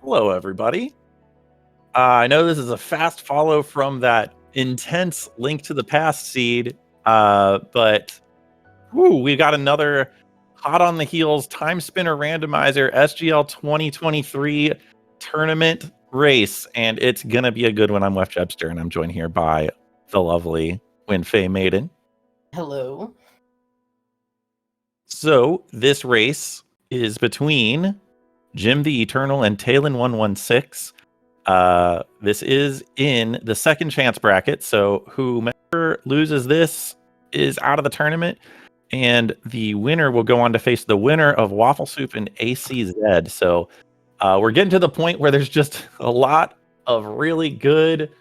Hello, everybody. I know this is a fast follow from that intense Link to the Past seed, but we got another hot on the heels Timespinner Randomizer SGL 2023 tournament race, and it's going to be a good one. I'm Wef Jebster, and I'm joined here by the lovely Winfei Maiden. Hello. So this race is between JimTheEternal and Taelin116. This is in the second chance bracket, so whomever loses this is out of the tournament, and the winner will go on to face the winner of Waffle Soup and ACZ. So we're getting to the point where there's just a lot of really good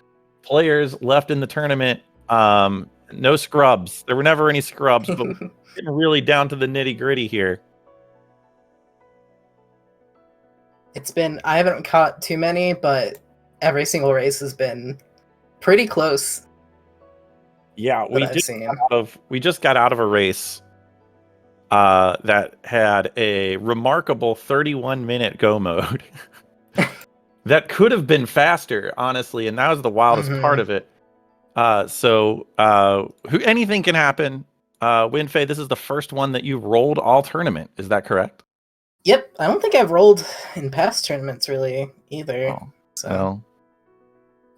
players left in the tournament. No scrubs. There were never any scrubs, but we're getting really down to the nitty gritty here. I haven't caught too many, but every single race has been pretty close. Yeah, we just got out of a race that had a remarkable 31-minute go mode that could have been faster, honestly, and that was the wildest part of it. So anything can happen. Winfei, this is the first one that you've rolled all tournament. Is that correct? Yep, I don't think I've rolled in past tournaments really either. Oh, so well,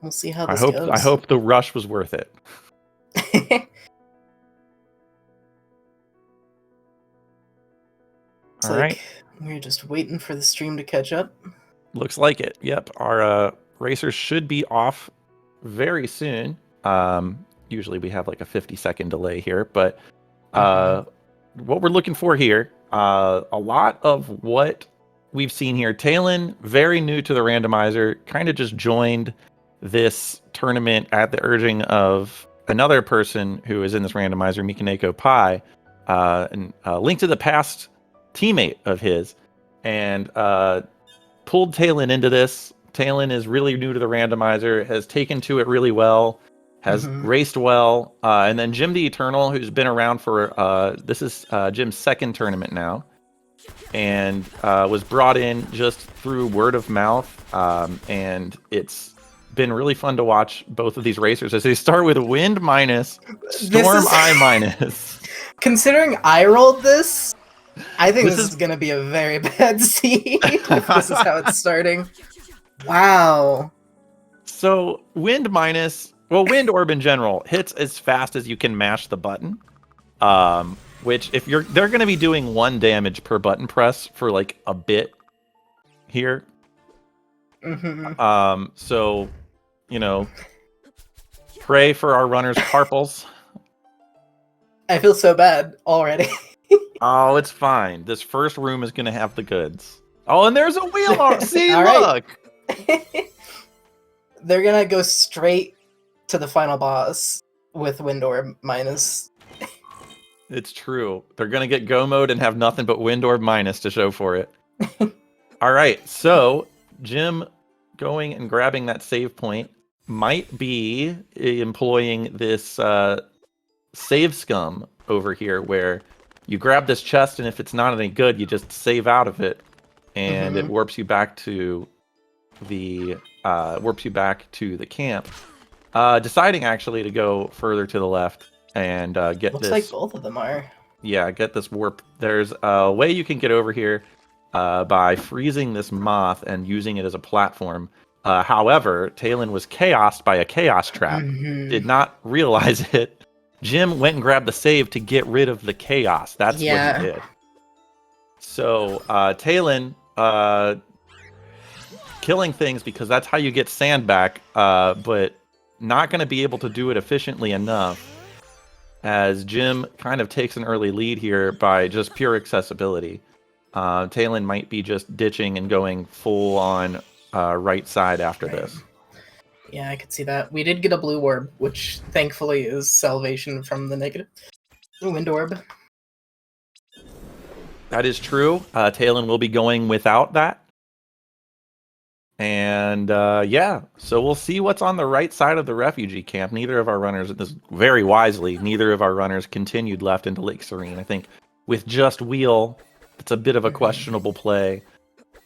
we'll see how this goes. I hope the rush was worth it. All right, we're just waiting for the stream to catch up. Looks like it. Yep, our racers should be off very soon. Usually we have like a 50-second delay here, but what we're looking for here, a lot of what we've seen here. Taelin, very new to the randomizer, kind of just joined this tournament at the urging of another person who is in this randomizer, Mikaneko Pai, and Link to the Past teammate of his, and pulled Taelin into this. Taelin is really new to the randomizer, has taken to it really well, has raced well, and then JimTheEternal, who's been around for this is Jim's second tournament now, and was brought in just through word of mouth, and it's been really fun to watch both of these racers as they start with Wind minus, Storm I minus. Considering I rolled this, I think this is going to be a very bad seed if this is how it's starting. Wow. So Wind minus, well, Wind Orb in general hits as fast as you can mash the button. Which if they're going to be doing 1 damage per button press for like a bit here. So, pray for our runners' carpals. I feel so bad already. Oh, it's fine. This first room is going to have the goods. Oh, and there's a wheel. See, look. They're going to go straight to the final boss with Wind Orb minus. It's true. They're going to get go mode and have nothing but Wind Orb minus to show for it. All right. So Jim going and grabbing that save point might be employing this save scum over here where you grab this chest, and if it's not any good, you just save out of it, and it warps you back to the camp. Deciding actually to go further to the left and get Looks this. Like both of them are. Yeah, get this warp. There's a way you can get over here by freezing this moth and using it as a platform. However, Taelin was chaosed by a chaos trap. Did not realize it. Jim went and grabbed the save to get rid of the chaos. That's what he did. So Taelin killing things because that's how you get sand back, but not going to be able to do it efficiently enough, as Jim kind of takes an early lead here by just pure accessibility. Taelin might be just ditching and going full on right side after this. Yeah, I could see that. We did get a blue orb, which thankfully is salvation from the negative Wind Orb. That is true. Taelin will be going without that. And so we'll see what's on the right side of the refugee camp. Neither of our runners, very wisely, neither of our runners continued left into Lake Serene. I think with just Wheel, it's a bit of a questionable play.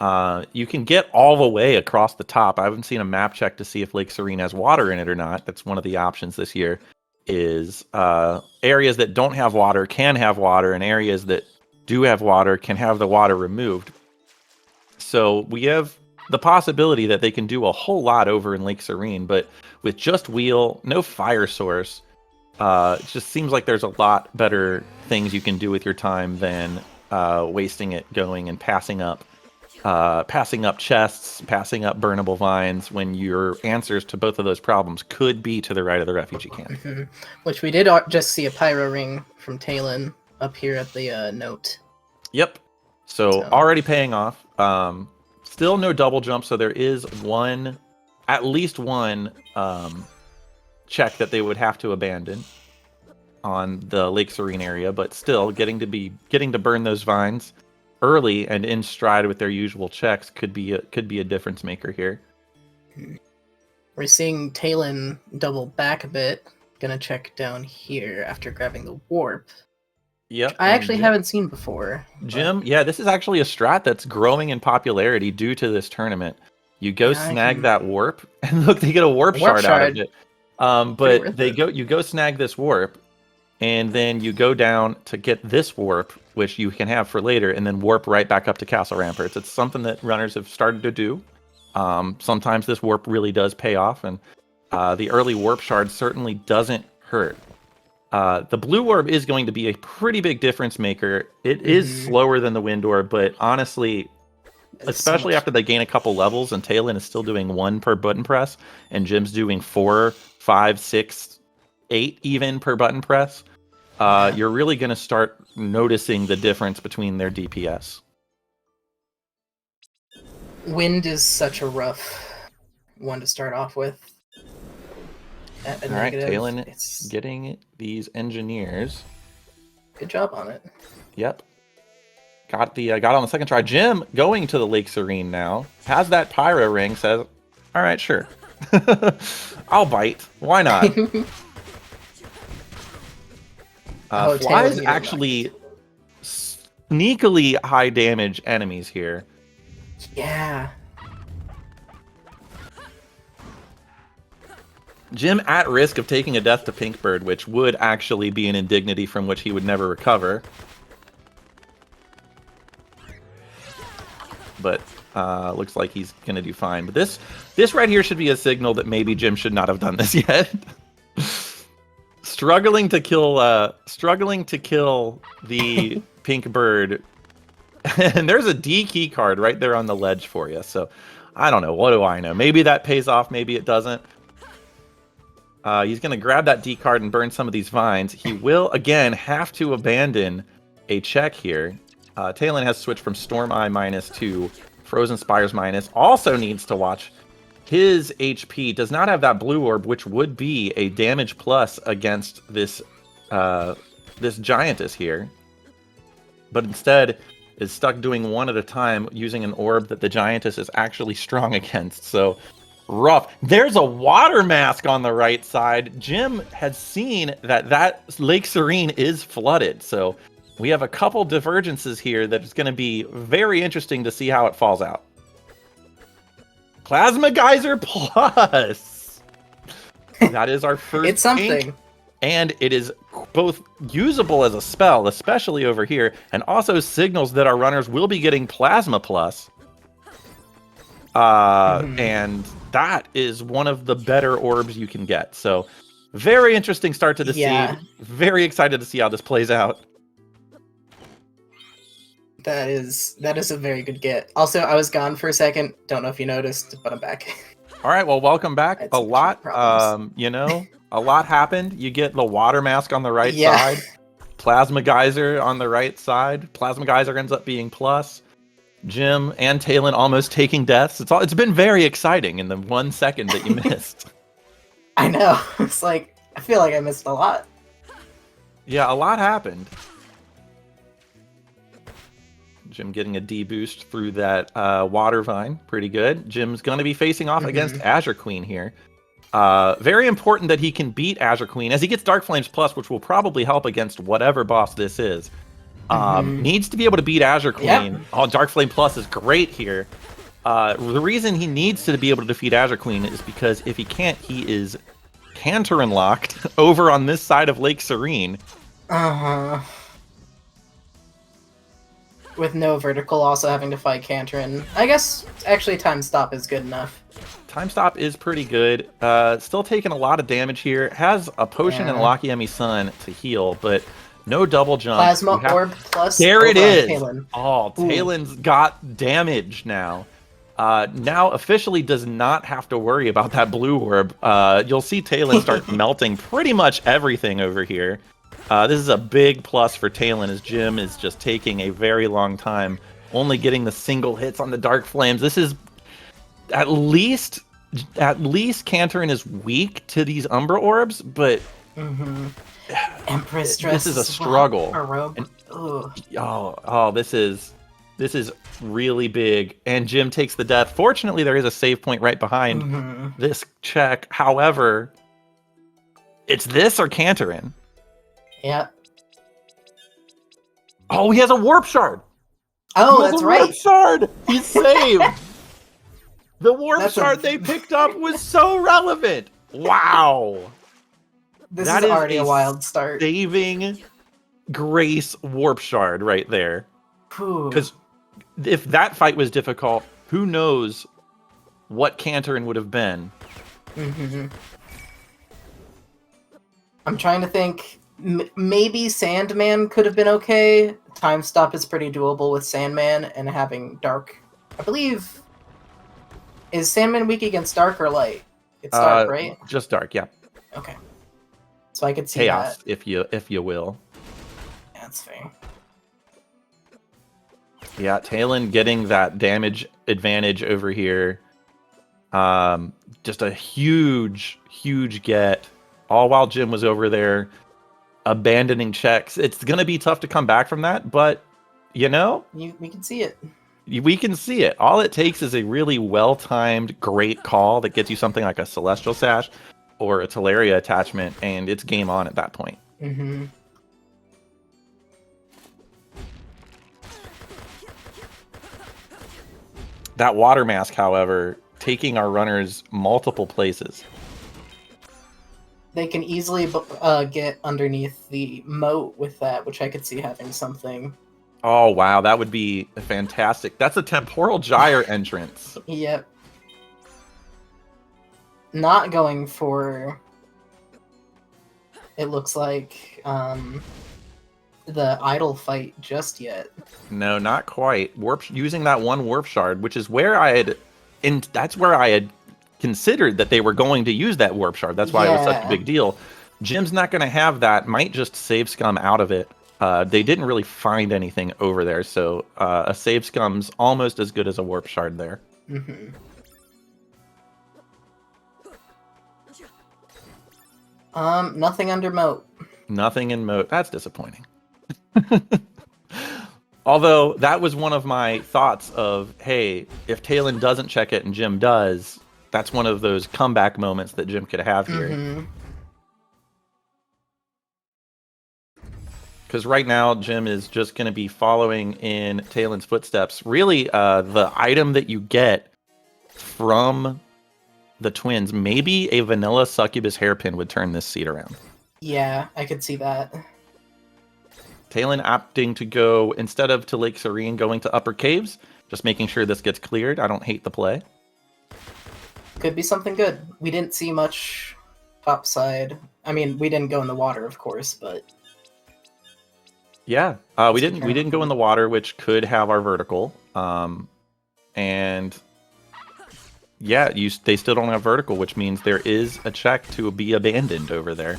You can get all the way across the top. I haven't seen a map check to see if Lake Serene has water in it or not. That's one of the options this year. Is areas that don't have water can have water, and areas that do have water can have the water removed. So we have the possibility that they can do a whole lot over in Lake Serene, but with just wheel, no fire source, it just seems like there's a lot better things you can do with your time than wasting it going and passing up chests, passing up burnable vines, when your answers to both of those problems could be to the right of the refugee camp. Which we did just see a pyro ring from Taelin up here at the note. Yep. So already paying off. Still no double jump, so there is at least one check that they would have to abandon on the Lake Serene area, but still getting to burn those vines early and in stride with their usual checks could be a difference maker here. We're seeing Taelin double back a bit. Gonna check down here after grabbing the warp. Yep. I actually haven't seen before. Jim, yeah, this is actually a strat that's growing in popularity due to this tournament. You go snag that warp, and look, they get a warp shard out of it. But you go snag this warp, and then you go down to get this warp, which you can have for later, and then warp right back up to Castle Ramparts. It's something that runners have started to do. Sometimes this warp really does pay off, and the early warp shard certainly doesn't hurt. The blue orb is going to be a pretty big difference maker. It is slower than the wind orb, but honestly, especially after they gain a couple levels, and Taelin is still doing 1 per button press, and Jim's doing 4, 5, 6, 8 even per button press, you're really going to start noticing the difference between their DPS. Wind is such a rough one to start off with. All right, Taelin getting these engineers. Good job on it. Yep. Got on the second try. Jim going to the Lake Serene now. Has that pyro ring, says, all right, sure. I'll bite. Why not? Flies actually sneakily high damage enemies here. Yeah. Jim at risk of taking a death to Pinkbird, which would actually be an indignity from which he would never recover. But looks like he's going to do fine. But this right here should be a signal that maybe Jim should not have done this yet. Struggling to kill the Pinkbird. And there's a D key card right there on the ledge for you. So I don't know. What do I know? Maybe that pays off. Maybe it doesn't. He's going to grab that D card and burn some of these vines. He will, again, have to abandon a check here. Taelin has switched from Storm Eye minus to Frozen Spires minus. Also needs to watch his HP. Does not have that blue orb, which would be a damage plus against this Giantess here. But instead is stuck doing one at a time using an orb that the Giantess is actually strong against. So rough. There's a water mask on the right side. Jim has seen that Lake Serene is flooded. So we have a couple divergences here that is going to be very interesting to see how it falls out. Plasma Geyser Plus. That is our first. It's something. And it is both usable as a spell, especially over here, and also signals that our runners will be getting Plasma Plus. And that is one of the better orbs you can get. So very interesting start to the seed. Very excited to see how this plays out. That is a very good get. Also, I was gone for a second. Don't know if you noticed, but I'm back. All right, well, welcome back. A lot, a lot happened. You get the water mask on the right side. Plasma Geyser on the right side. Plasma Geyser ends up being plus. Jim and Taelin almost taking deaths. It's been very exciting in the 1 second that you missed. I know. It's like, I feel like I missed a lot. Yeah, a lot happened. Jim getting a D boost through that water vine. Pretty good. Jim's going to be facing off against Azure Queen here. Very important that he can beat Azure Queen as he gets Dark Flames Plus, which will probably help against whatever boss this is. Needs to be able to beat Azure Queen. Yep. Oh, Dark Flame Plus is great here. The reason he needs to be able to defeat Azure Queen is because if he can't, he is Canterin locked over on this side of Lake Serene. With no vertical, also having to fight Canterin. I guess actually Time Stop is good enough. Time Stop is pretty good. Still taking a lot of damage here. Has a potion and a Lakiyemi Sun to heal, but no double jump. Plasma Orb plus. There it is. Taelin. Oh, Taelin's got damage now. Now officially does not have to worry about that blue orb. You'll see Taelin start melting pretty much everything over here. This is a big plus for Taelin, as Jim is just taking a very long time, only getting the single hits on the Dark Flames. This is at least Canterin is weak to these Umbra orbs, but Empress Dress. This is a struggle. This is really big, and Jim takes the death. Fortunately, there is a save point right behind this check. However, it's this or Canterin. Yeah. Oh, he has a warp shard. Oh, that's right. Warp shard. He's saved. The warp shard they picked up was so relevant. Wow. This is already a wild start. Saving grace warp shard right there. Because if that fight was difficult, who knows what Canterin would have been. I'm trying to think. Maybe Sandman could have been okay. Time Stop is pretty doable with Sandman and having Dark. I believe. Is Sandman weak against Dark or Light? It's Dark, right? Just Dark, yeah. Okay. So I could see Chaos, that. if you will. Yeah, that's fair. Yeah, Taelin getting that damage advantage over here. Just a huge get. All while Jim was over there abandoning checks. It's going to be tough to come back from that, but, you know? We can see it. We can see it. All it takes is a really well-timed, great call that gets you something like a Celestial Sash or a Teleria attachment, and it's game on at that point. That water mask, however, taking our runners multiple places. They can easily get underneath the moat with that, which I could see having something. Oh, wow. That would be fantastic. That's a Temporal Gyre entrance. Yep. Not going for... It looks like the idol fight just yet. No, not quite. Using that one warp shard, which is where that's where I had considered that they were going to use that warp shard. That's why it was such a big deal. Jim's not going to have that. Might just save scum out of it. They didn't really find anything over there, so a save scum's almost as good as a warp shard there. Nothing under moat. Nothing in moat. That's disappointing. Although that was one of my thoughts of, hey, if Taelin doesn't check it and Jim does, that's one of those comeback moments that Jim could have here. Because right now, Jim is just going to be following in Taelin's footsteps. Really, the item that you get from the twins, maybe a vanilla succubus hairpin would turn this seed around. Yeah, I could see that. Taelin opting to go, instead of to Lake Serene, going to Upper Caves, just making sure this gets cleared. I don't hate the play. Could be something good. We didn't see much topside. I mean, we didn't go in the water, of course, but... Yeah, we didn't go in the water, which could have our vertical. And yeah, they still don't have vertical, which means there is a check to be abandoned over there.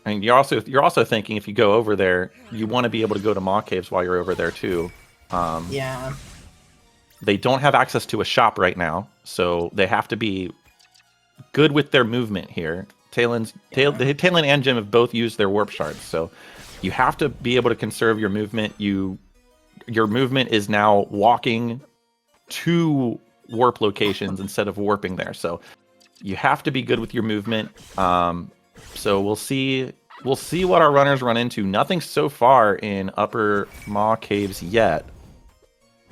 I mean, you're also thinking if you go over there, you want to be able to go to Maw Caves while you're over there too. Yeah. They don't have access to a shop right now, so they have to be good with their movement here. Taelin and Jim have both used their warp shards, so you have to be able to conserve your movement. Your movement is now walking to warp locations instead of warping there, so you have to be good with your movement. So we'll see we'll see what our runners run into. Nothing so far in Upper Maw Caves yet.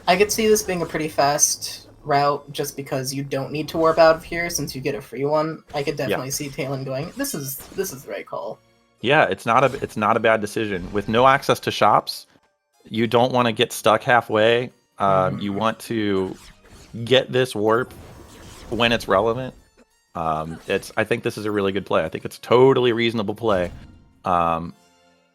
I could see this being a pretty fast route just because you don't need to warp out of here since you get a free one. I could definitely see Taelin going, this is the right call. Yeah, it's not a bad decision. With no access to shops, you don't want to get stuck halfway. You want to get this warp when it's relevant. I think this is a really good play. I think it's totally reasonable play.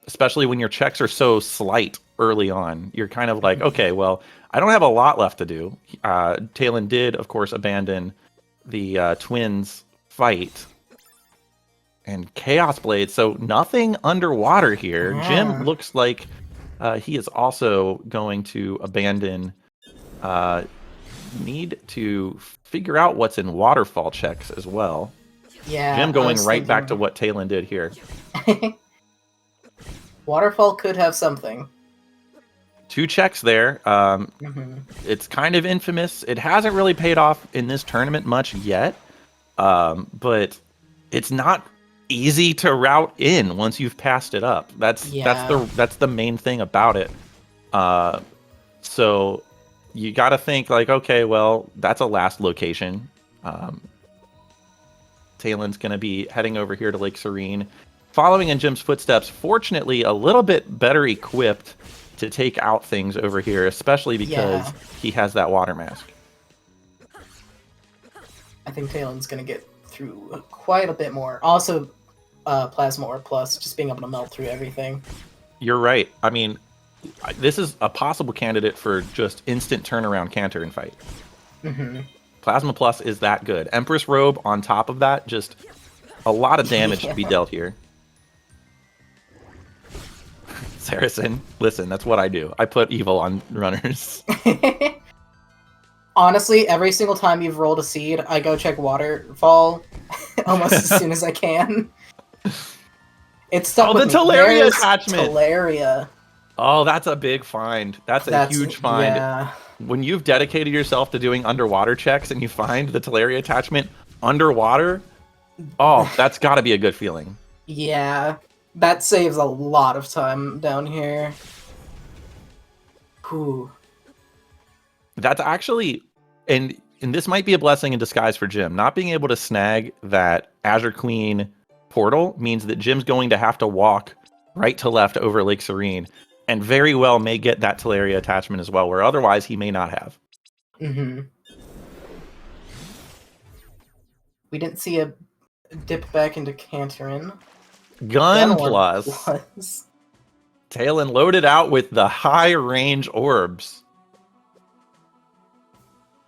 Especially when your checks are so slight early on. You're kind of like, okay, well, I don't have a lot left to do. Taelin did, of course, abandon the twins fight and Chaos Blade, so nothing underwater here. Yeah. Jim looks like he is also going to abandon. Need to figure out what's in waterfall checks as well. Yeah. Jim going right back to what Taelin did here. Waterfall could have something. 2 checks there. It's kind of infamous. It hasn't really paid off in this tournament much yet, but it's not easy to route in once you've passed it up. That's the main thing about it. So you got to think like, okay, well, that's a last location. Taelin's going to be heading over here to Lake Serene, following in Jim's footsteps. Fortunately, a little bit better equipped to take out things over here, especially because he has that water mask. I think Taelin's going to get through quite a bit more. Also, Plasma Orb Plus, just being able to melt through everything. You're right. I mean, this is a possible candidate for just instant turnaround canter and fight. Plasma Plus is that good. Empress Robe on top of that, just a lot of damage to be dealt here. Saracen, listen, that's what I do. I put evil on runners. Honestly, every single time you've rolled a seed, I go check waterfall almost as soon as I can. It's stuck with the me. Teleria attachment. Teleria. Oh, that's a big find. That's a huge find. Yeah. When you've dedicated yourself to doing underwater checks and you find the Teleria attachment underwater, oh, that's got to be a good feeling. Yeah. That saves a lot of time down here. Whew. That's actually, and this might be a blessing in disguise for Jim. Not being able to snag that Azure Queen portal means that Jim's going to have to walk right to left over Lake Serene, and very well may get that Teleria attachment as well, where otherwise he may not have. We didn't see a dip back into Canterin. Gun plus. Taelin loaded out with the high range orbs.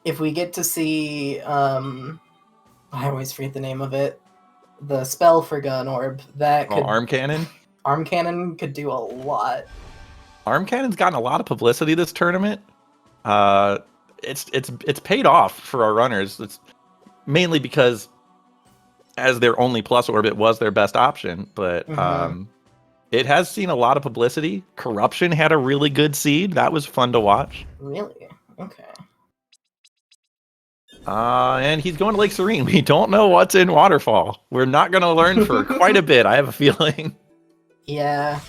If we get to see, I always forget the name of it, the spell for gun orb, that could... Arm cannon? Arm cannon could do a lot. Arm cannon's gotten a lot of publicity this tournament. It's paid off for our runners. It's mainly because as their only plus orb, it was their best option, but it has seen a lot of publicity. Corruption had a really good seed. That was fun to watch. Really? Okay. And he's going to Lake Serene. We don't know what's in Waterfall. We're not going to learn for quite a bit, I have a feeling. Yeah.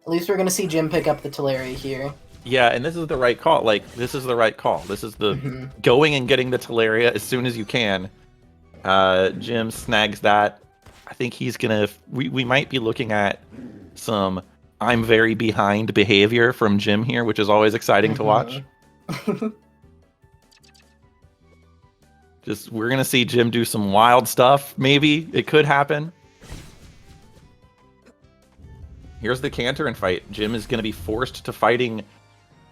At least we're going to see Jim pick up the Teleria here. Yeah, and this is the right call. Like, this is the right call. This is the going and getting the Teleria as soon as you can. Jim snags that. I think he's going to... We might be looking at some I'm very behind behavior from Jim here, which is always exciting to watch. We're going to see Jim do some wild stuff, maybe. It could happen. Here's the Canterin fight. Jim is going to be forced to fighting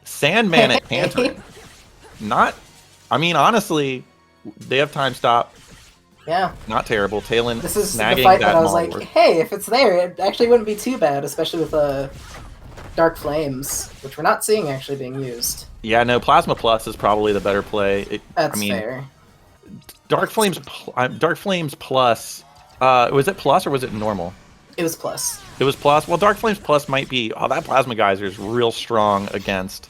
Sandman at Canterin. Honestly, they have time stop. Yeah. Not terrible. Taelin this is snagging the fight that that I was like, Maul hey, if it's there, it actually wouldn't be too bad, especially with Dark Flames, which we're not seeing actually being used. Yeah, no, Plasma Plus is probably the better play. That's fair. Dark Flames Plus, was it Plus or was it normal? It was Plus. It was Plus? Well, Dark Flames Plus might be... Oh, that Plasma Geyser is real strong against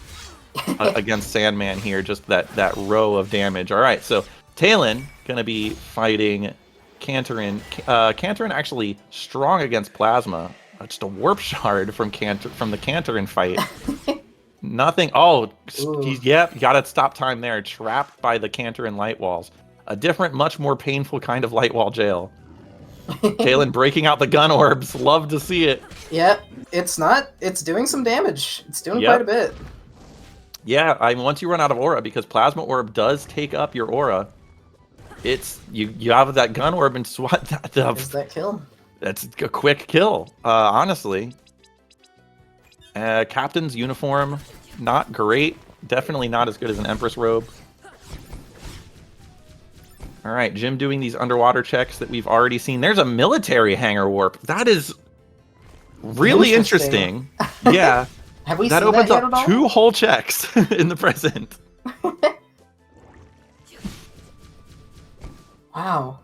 Sandman here. Just that row of damage. All right, so Taelin going to be fighting Cantorin. Cantorin actually strong against Plasma. Just a Warp Shard from the Cantorin fight. Nothing. Oh, yep. Got to stop time there. Trapped by the Cantorin light walls. A different, much more painful kind of light wall jail. Taelin breaking out the gun orbs. Love to see it. Yep. It's doing some damage. It's doing quite a bit. Yeah, once you run out of aura, because Plasma Orb does take up your aura, it's you have that gun orb and swat that stuff. Is that kill? That's a quick kill, honestly. Captain's uniform, not great. Definitely not as good as an Empress robe. All right, Jim doing these underwater checks that we've already seen. There's a military hangar warp. That is really interesting. Yeah. Have we that seen opens that yet up at all? 2 hull checks in the present. Wow.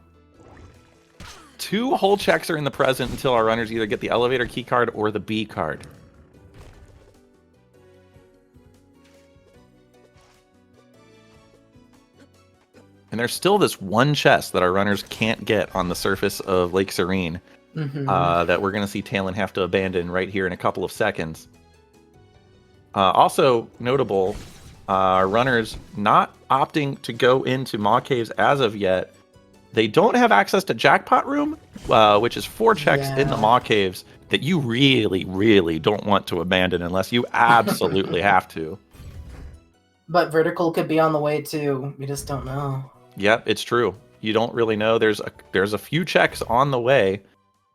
2 hull checks are in the present until our runners either get the elevator key card or the B card. And there's still this one chest that our runners can't get on the surface of Lake Serene that we're going to see Taelin have to abandon right here in a couple of seconds. Also notable, runners not opting to go into Maw Caves as of yet. They don't have access to Jackpot Room, which is 4 checks in the Maw Caves that you really, really don't want to abandon unless you absolutely have to. But Vertical could be on the way too. We just don't know. Yep, it's true. You don't really know. There's a few checks on the way,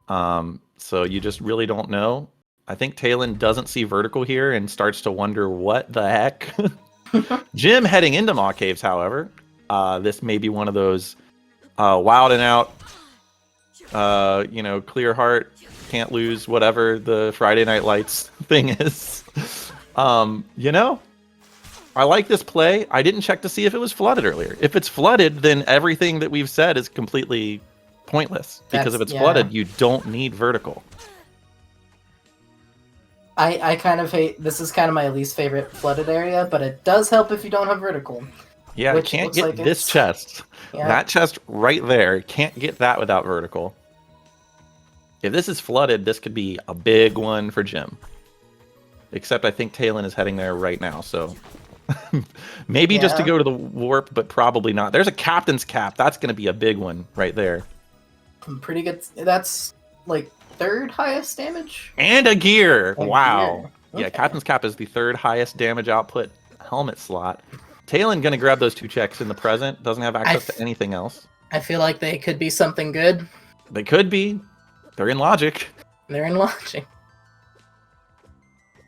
so you just really don't know. I think Taelin doesn't see Vertical here and starts to wonder what the heck. Jim heading into Maw Caves, however. This may be one of those wild and out, clear heart, can't lose, whatever the Friday Night Lights thing is. I like this play. I didn't check to see if it was flooded earlier. If it's flooded, then everything that we've said is completely pointless. Because if it's flooded, you don't need Vertical. I kind of hate... This is kind of my least favorite flooded area, but it does help if you don't have Vertical. Yeah, it can't get this chest. Yeah. That chest right there, can't get that without Vertical. If this is flooded, this could be a big one for Jim. Except I think Taelin is heading there right now, so... Maybe just to go to the warp, but probably not. There's a captain's cap. That's going to be a big one right there. Pretty good. That's like 3rd highest damage? And a gear. Wow. Okay. Yeah, captain's cap is the 3rd highest damage output helmet slot. Taelin going to grab those 2 checks in the present. Doesn't have access to anything else. I feel like they could be something good. They could be. They're in logic. They're in logic.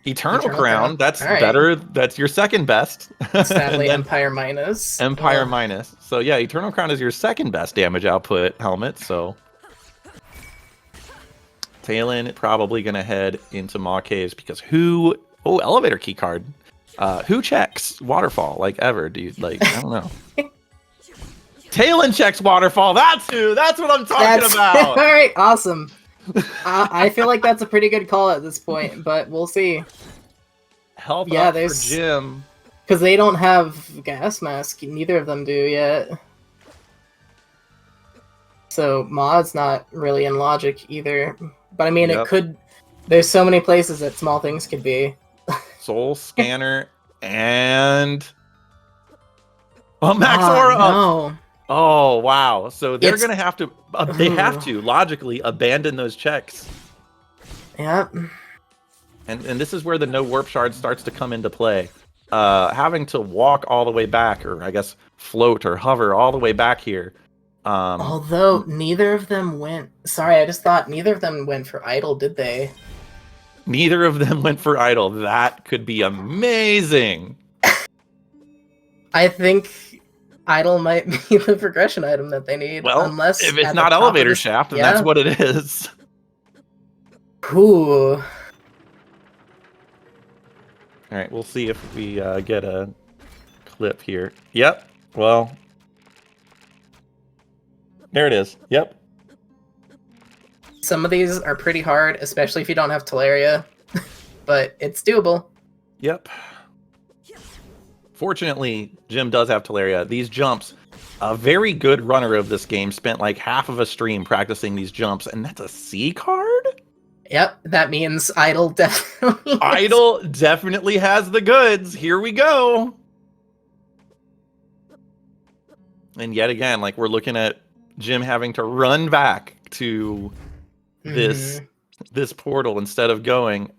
Eternal Crown, that's better. That's your 2nd best. Sadly, Empire minus. Empire minus. So yeah, Eternal Crown is your 2nd best damage output helmet. So Taelin probably going to head into Maw Caves because elevator key card. Who checks Waterfall like ever? Do you I don't know. Taelin checks Waterfall. That's what I'm talking about. All right, awesome. I feel like that's a pretty good call at this point, but we'll see. Help up for Jim. Because they don't have gas mask. Neither of them do yet. So Maud's not really in logic either. But I mean, it could... There's so many places that small things could be. Soul Scanner and... Oh, Max Aura! No. Oh, wow. So they're going to have to... they have to, logically, abandon those checks. Yep. And this is where the no warp shard starts to come into play. Having to walk all the way back, or I guess float or hover all the way back here. Although neither of them went... Sorry, I just thought neither of them went for idle, did they? Neither of them went for idle. That could be amazing. I think idle might be the progression item that they need. Well, unless if it's not elevator shaft, then that's what it is. Ooh. All right, we'll see if we get a clip here. Yep. Well, there it is. Yep. Some of these are pretty hard, especially if you don't have Teleria, but it's doable. Yep. Fortunately, Jim does have Teleria. These jumps, a very good runner of this game spent like half of a stream practicing these jumps, and that's a C card? Yep, that means Idle definitely. Idle definitely has the goods. Here we go. And yet again, like we're looking at Jim having to run back to this portal instead of going.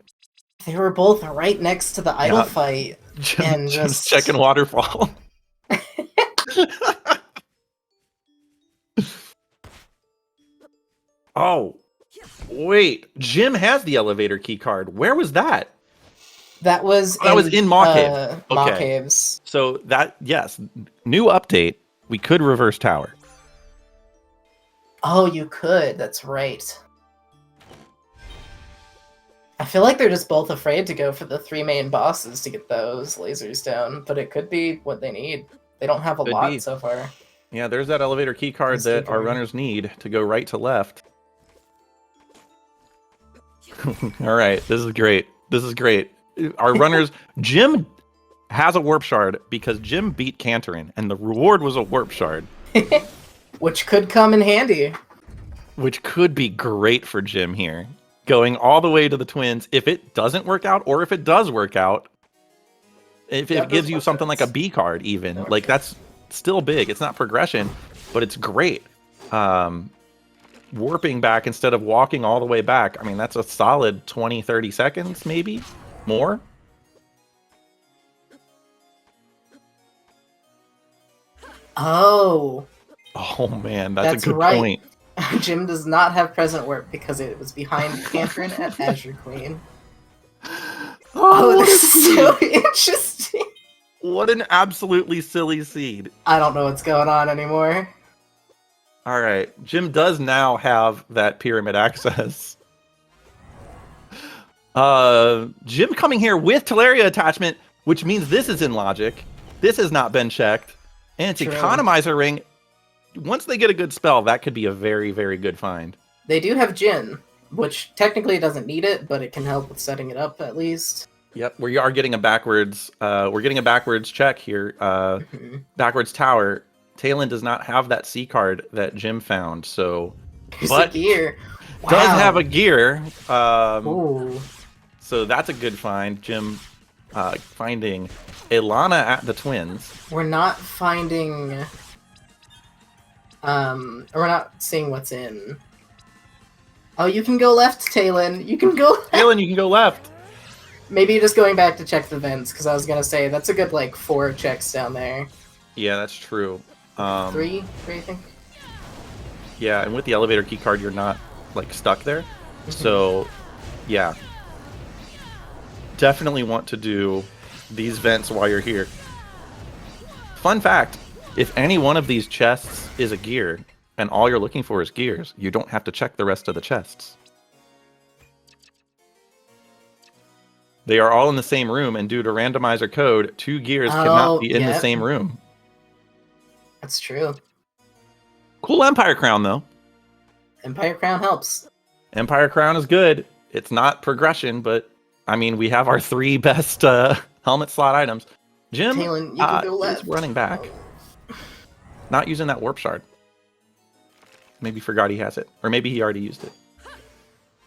They were both right next to the Idle fight. Jim's just checking waterfall. Oh, wait. Jim has the elevator key card. Where was that? That was in Maw Cave. Maw Caves. So that, yes, new update. We could reverse tower. Oh, you could. That's right. I feel like they're just both afraid to go for the 3 main bosses to get those lasers down, but it could be what they need. They don't have a lot so far. Yeah, there's that elevator key card that our runners need to go right to left. All right, this is great. This is great. Our runners, Jim has a warp shard because Jim beat Cantorin, and the reward was a warp shard. Which could come in handy. Which could be great for Jim here. Going all the way to the twins. If it doesn't work out, or if it does work out, if it gives you something like a B card even, like that's still big. It's not progression, but it's great. Warping back instead of walking all the way back. I mean, that's a solid 20, 30 seconds, maybe more. Oh man, that's a good point. Jim does not have present warp because it was behind Cantorin at Azure Queen. This is so interesting. What an absolutely silly seed. I don't know what's going on anymore. All right, Jim does now have that pyramid access. Jim coming here with Teleria attachment, which means this is in logic. This has not been checked. And it's Economizer Ring. Once they get a good spell, that could be a very, very good find. They do have Jin, which technically doesn't need it, but it can help with setting it up at least. Yep, we are getting a backwards. We're getting a backwards check here. Backwards tower. Taelin does not have that C card that Jim found, so. But gear. Wow. Does have a gear. Ooh. So that's a good find. Jim finding Ilana at the twins. We're not finding. We're not seeing what's in. Oh, you can go left, Taelin. You can go left. Taelin, you can go left. Maybe just going back to check the vents, because I was going to say, that's a good, like, 4 checks down there. Yeah, that's true. 3, I think? Yeah, and with the elevator key card, you're not, like, stuck there. So, yeah. Definitely want to do these vents while you're here. Fun fact, if any one of these chests is a gear, and all you're looking for is gears, you don't have to check the rest of the chests. They are all in the same room, and due to randomizer code, 2 gears cannot be in the same room. That's true. Cool Empire Crown, though. Empire Crown helps. Empire Crown is good. It's not progression, but, I mean, we have our 3 best helmet slot items. Jim Taelin, you can go left. is running back. Not using that warp shard. Maybe forgot he has it. Or maybe he already used it.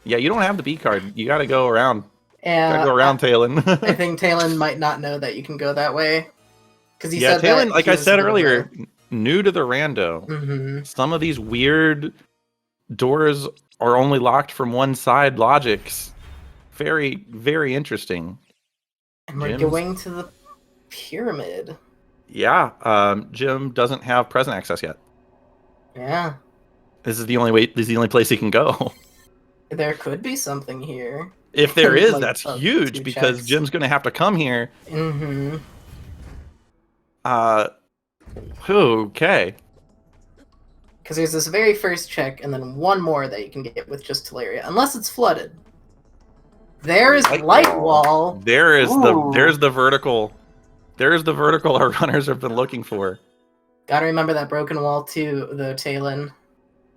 Yeah, you don't have the B card. You gotta go around. Yeah, go around Taelin. I think Taelin might not know that you can go that way. Because he said Taelin, that like I said earlier, new to the rando. Some of these weird doors are only locked from one side logics. Very, very interesting. And we're going to the pyramid. Yeah, Jim doesn't have present access yet. Yeah. This is the only way. This is the only place he can go. There could be something here. If there is, like, that's huge because checks. Jim's going to have to come here. Okay. Because there's this very first check and then one more that you can get with just Teleria, unless it's flooded. There's light wall. There's the vertical. There's the vertical our runners have been looking for. Gotta remember that broken wall too, though, Taelin.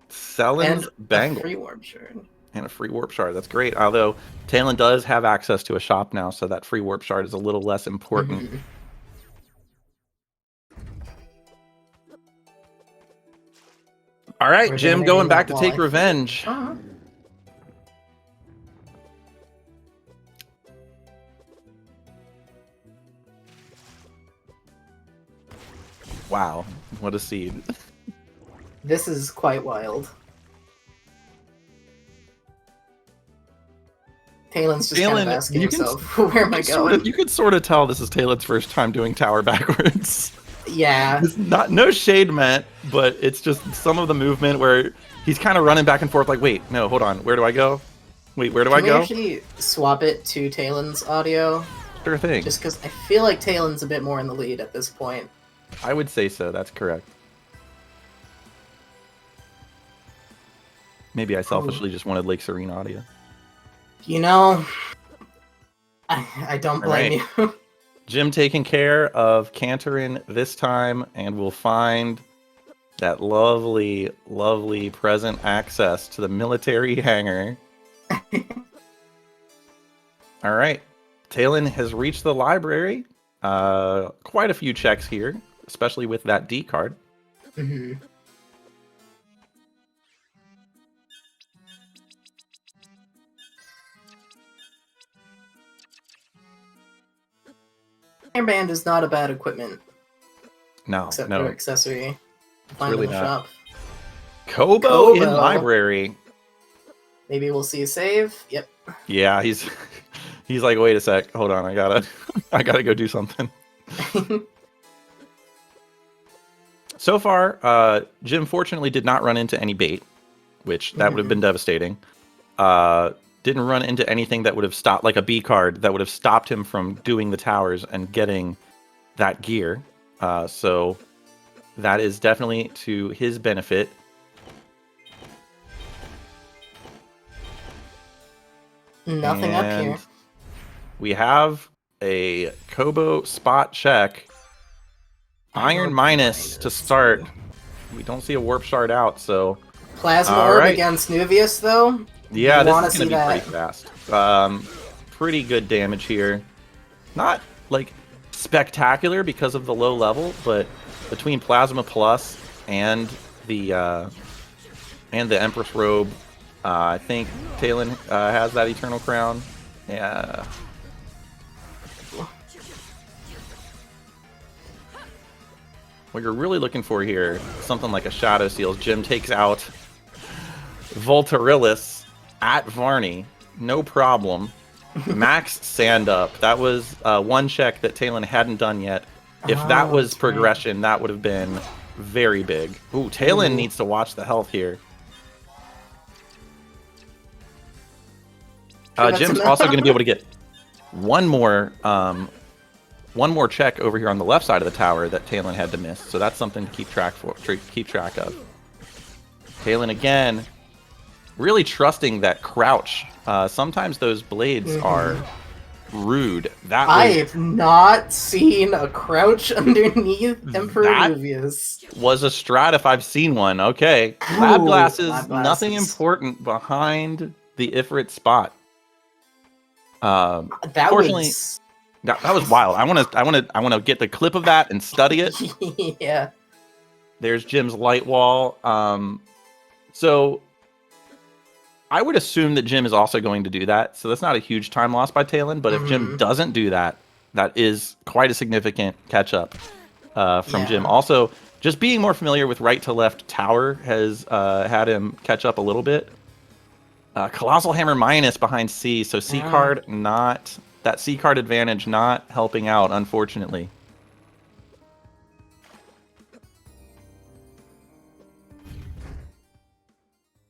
Sellen's bangle. A free warp shard. And a free warp shard. That's great. Although Taelin does have access to a shop now, so that free warp shard is a little less important. All right, We're Jim, dominating going back that to wall, take I think. revenge. Uh-huh. Wow, what a seed. This is quite wild. Taelin's just kind of asking himself, where am I going? You could sort of tell this is Taelin's first time doing tower backwards. Yeah. It's no shade meant, but it's just some of the movement where he's kind of running back and forth like, wait, no, hold on, where do I go? Wait, where do I go? Can we actually swap it to Taelin's audio? Sure thing. Just because I feel like Taelin's a bit more in the lead at this point. I would say so, that's correct. Maybe I selfishly just wanted Lake Serene audio. You know, I don't blame you. Jim taking care of Cantorin this time, and we'll find that lovely, lovely present access to the military hangar. All right. Taelin has reached the library. Quite a few checks here, especially with that D card. Mm-hmm. Hairband is not a bad equipment. No, Except no. for accessory. Find really in the not. shop. Kobo in library. Maybe we'll see a save. Yep. Yeah, he's like, wait a sec, hold on, I gotta go do something. So far, Jim fortunately did not run into any bait, which that would have been devastating. Didn't run into anything that would have stopped, like a B card, that would have stopped him from doing the towers and getting that gear. So that is definitely to his benefit. Nothing up here. We have a Kobo spot check. Iron minus to start. We don't see a warp shard out, so... Plasma Orb against Nuvius, though? Yeah, this is going to be pretty fast. Pretty good damage here. Not, like, spectacular because of the low level, but between Plasma Plus and the Empress Robe, I think Taelin has that Eternal Crown. Yeah. What you're really looking for here, something like a Shadow Seal. Jim takes out Voltarillis at Varney, no problem. Max Sand Up. That was one check that Taelin hadn't done yet. If that was progression, that would have been very big. Ooh, Taelin needs to watch the health here. Jim's also going to be able to get one more check over here on the left side of the tower that Taelin had to miss. So that's something to keep track of. Taelin again, really trusting that crouch. Sometimes those blades are rude. I have not seen a crouch underneath Emperor Nuvius. Was a strat if I've seen one. Okay. Lab glasses, nothing important behind the Ifrit spot. That was wild. I want to get the clip of that and study it. Yeah. There's Jim's light wall. So I would assume that Jim is also going to do that. So that's not a huge time loss by Taelin, but if Jim doesn't do that, that is quite a significant catch up from Jim. Also, just being more familiar with right to left tower has had him catch up a little bit. Colossal Hammer minus behind C, so C card not... That C card advantage not helping out, unfortunately.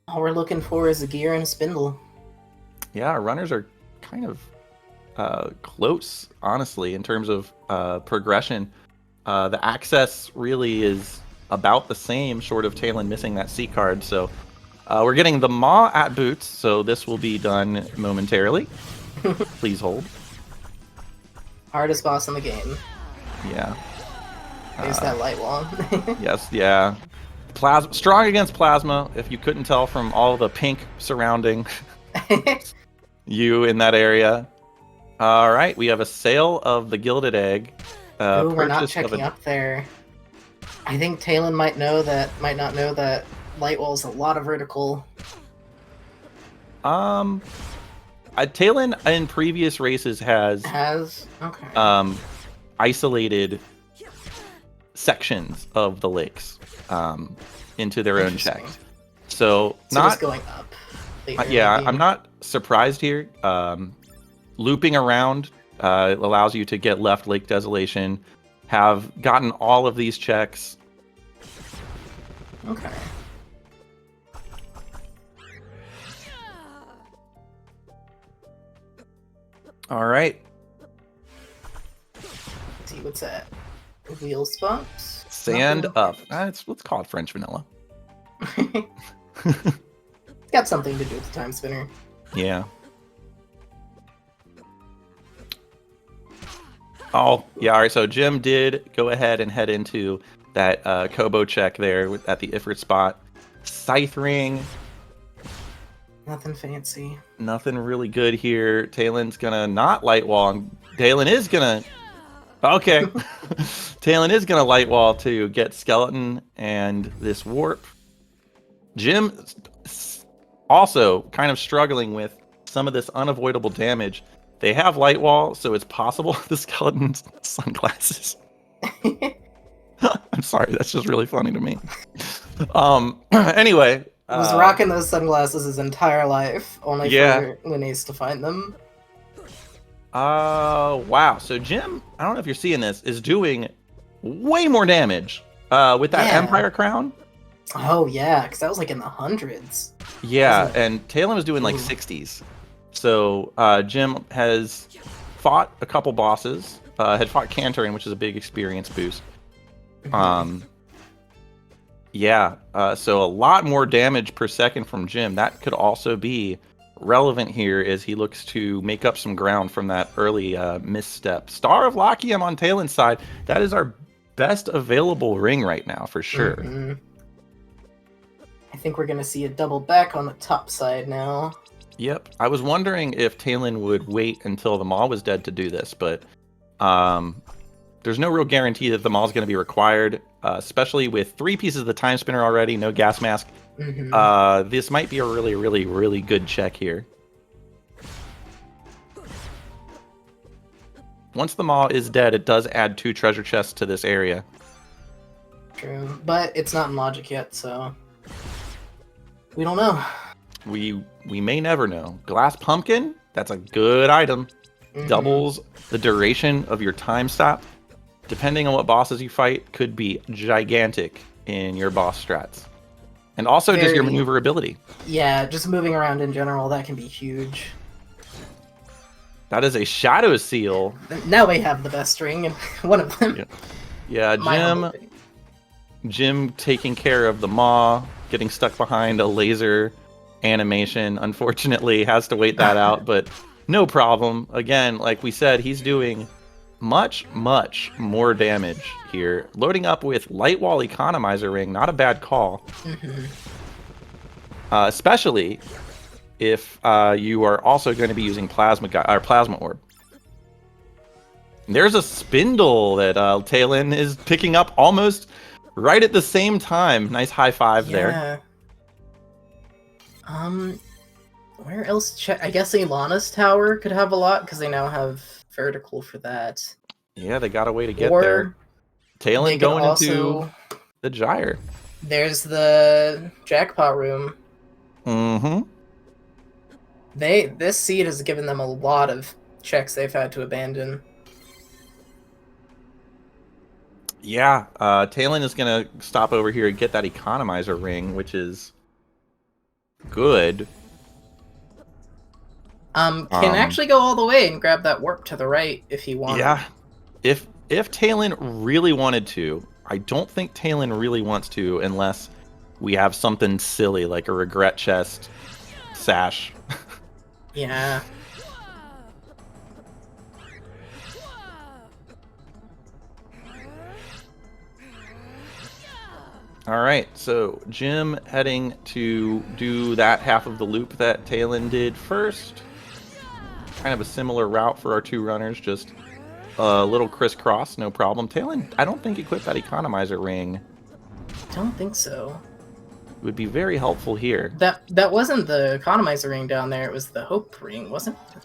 All we're looking for is a gear and a spindle. Yeah, our runners are kind of close, honestly, in terms of progression. The access really is about the same, short of Taelin missing that C card. So we're getting the Maw at boots, so this will be done momentarily. Please hold. Hardest boss in the game. Yeah. There's that light wall. Yes, yeah. Strong against Plasma, if you couldn't tell from all the pink surrounding you in that area. All right, we have a sale of the Gilded Egg. Ooh, we're not checking up there. I think Taelin might not know that light wall's a lot of vertical. Taelin in previous races has Okay. Isolated sections of the lakes into their own check. So not just going up. Later, yeah, maybe. I'm not surprised here. Looping around allows you to get left Lake Desolation. Have gotten all of these checks. Okay. All right. Let's see what's that? Wheel spots? Sand up. Let's call it French vanilla. It's got something to do with the time spinner. Yeah. Oh, yeah. All right. So Jim did go ahead and head into that Kobo check there at the Ifrit spot. Scythe ring. Nothing fancy. Nothing really good here. Taelin's gonna not light wall. Taelin is gonna. Okay. Taelin is gonna light wall to get skeleton and this warp. Jim also kind of struggling with some of this unavoidable damage. They have light wall, so it's possible the skeleton's sunglasses. I'm sorry, that's just really funny to me. Anyway. He was rocking those sunglasses his entire life, only for Linnaeus to find them. Wow. So Jim, I don't know if you're seeing this, is doing way more damage with that Empire Crown. Oh, yeah, because that was like in the hundreds. Yeah, and Taelin was doing like 60s. So Jim has fought a couple bosses, had fought Cantorin, which is a big experience boost. Yeah, so a lot more damage per second from Jim. That could also be relevant here as he looks to make up some ground from that early misstep. Star of Lachiam on Taelin's side. That is our best available ring right now, for sure. I think we're going to see a double back on the top side now. Yep. I was wondering if Taelin would wait until the Maw was dead to do this, but there's no real guarantee that the Maw is going to be required, especially with 3 pieces of the Time Spinner already, no gas mask. This might be a really, really, really good check here. Once the Maw is dead, it does add 2 treasure chests to this area. True, but it's not in logic yet, so we don't know. We may never know. Glass Pumpkin, that's a good item. Doubles the duration of your time stop. Depending on what bosses you fight, could be gigantic in your boss strats. And also just your maneuverability. Yeah, just moving around in general, that can be huge. That is a Shadow Seal. Now we have the best ring, and one of them. Yeah, Jim taking care of the Maw, getting stuck behind a laser animation. Unfortunately, has to wait that out, but no problem. Again, like we said, he's doing much, much more damage here. Loading up with Light Wall Economizer Ring, not a bad call. Especially if you are also going to be using Plasma Orb. There's a Spindle that Taelin is picking up almost right at the same time. Nice high five there. Where else? I guess Ilana's tower could have a lot because they now have vertical for that. Yeah, they got a way to get there. Taelin going into the Gyre. There's the jackpot room. This seed has given them a lot of checks they've had to abandon. Yeah, Taelin is going to stop over here and get that economizer ring, which is good. Can actually go all the way and grab that warp to the right if he wanted. Yeah, if Taelin really wanted to. I don't think Taelin really wants to unless we have something silly like a regret chest sash. Yeah. All right, so Jim heading to do that half of the loop that Taelin did first. Kind of a similar route for our 2 runners, just a little crisscross, no problem. Taelin, I don't think equipped that economizer ring. Don't think so. would be very helpful here. That wasn't the economizer ring down there. It was the hope ring, wasn't it?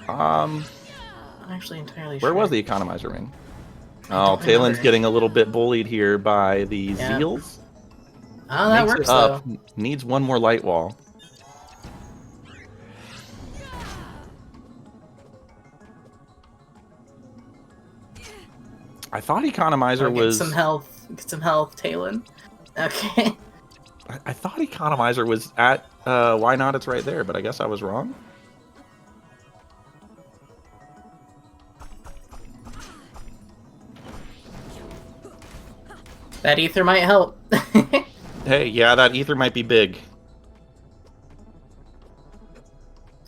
I'm not actually entirely Where sure. was the economizer ring? Oh, Taelin's getting a little bit bullied here by the Zeals. Oh, that Makes works, it up. though. Needs one more light wall. I thought economizer was... Get some health. Get some health, Taelin. Okay. I thought economizer was at why not? It's right there, but I guess I was wrong. That ether might help. Hey, yeah, that ether might be big.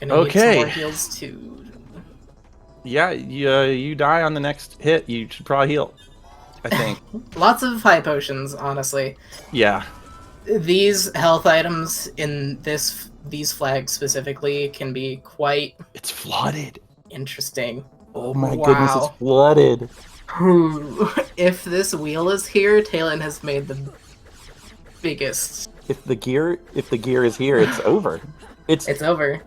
Gonna need some more heals too. Yeah, you die on the next hit. You should probably heal, I think. Lots of high potions, honestly. Yeah. These health items in these flags specifically can be quite... It's flooded. Interesting. Oh my goodness, it's flooded. If this wheel is here, Taelin has made the biggest. If the gear is here, it's over. It's over.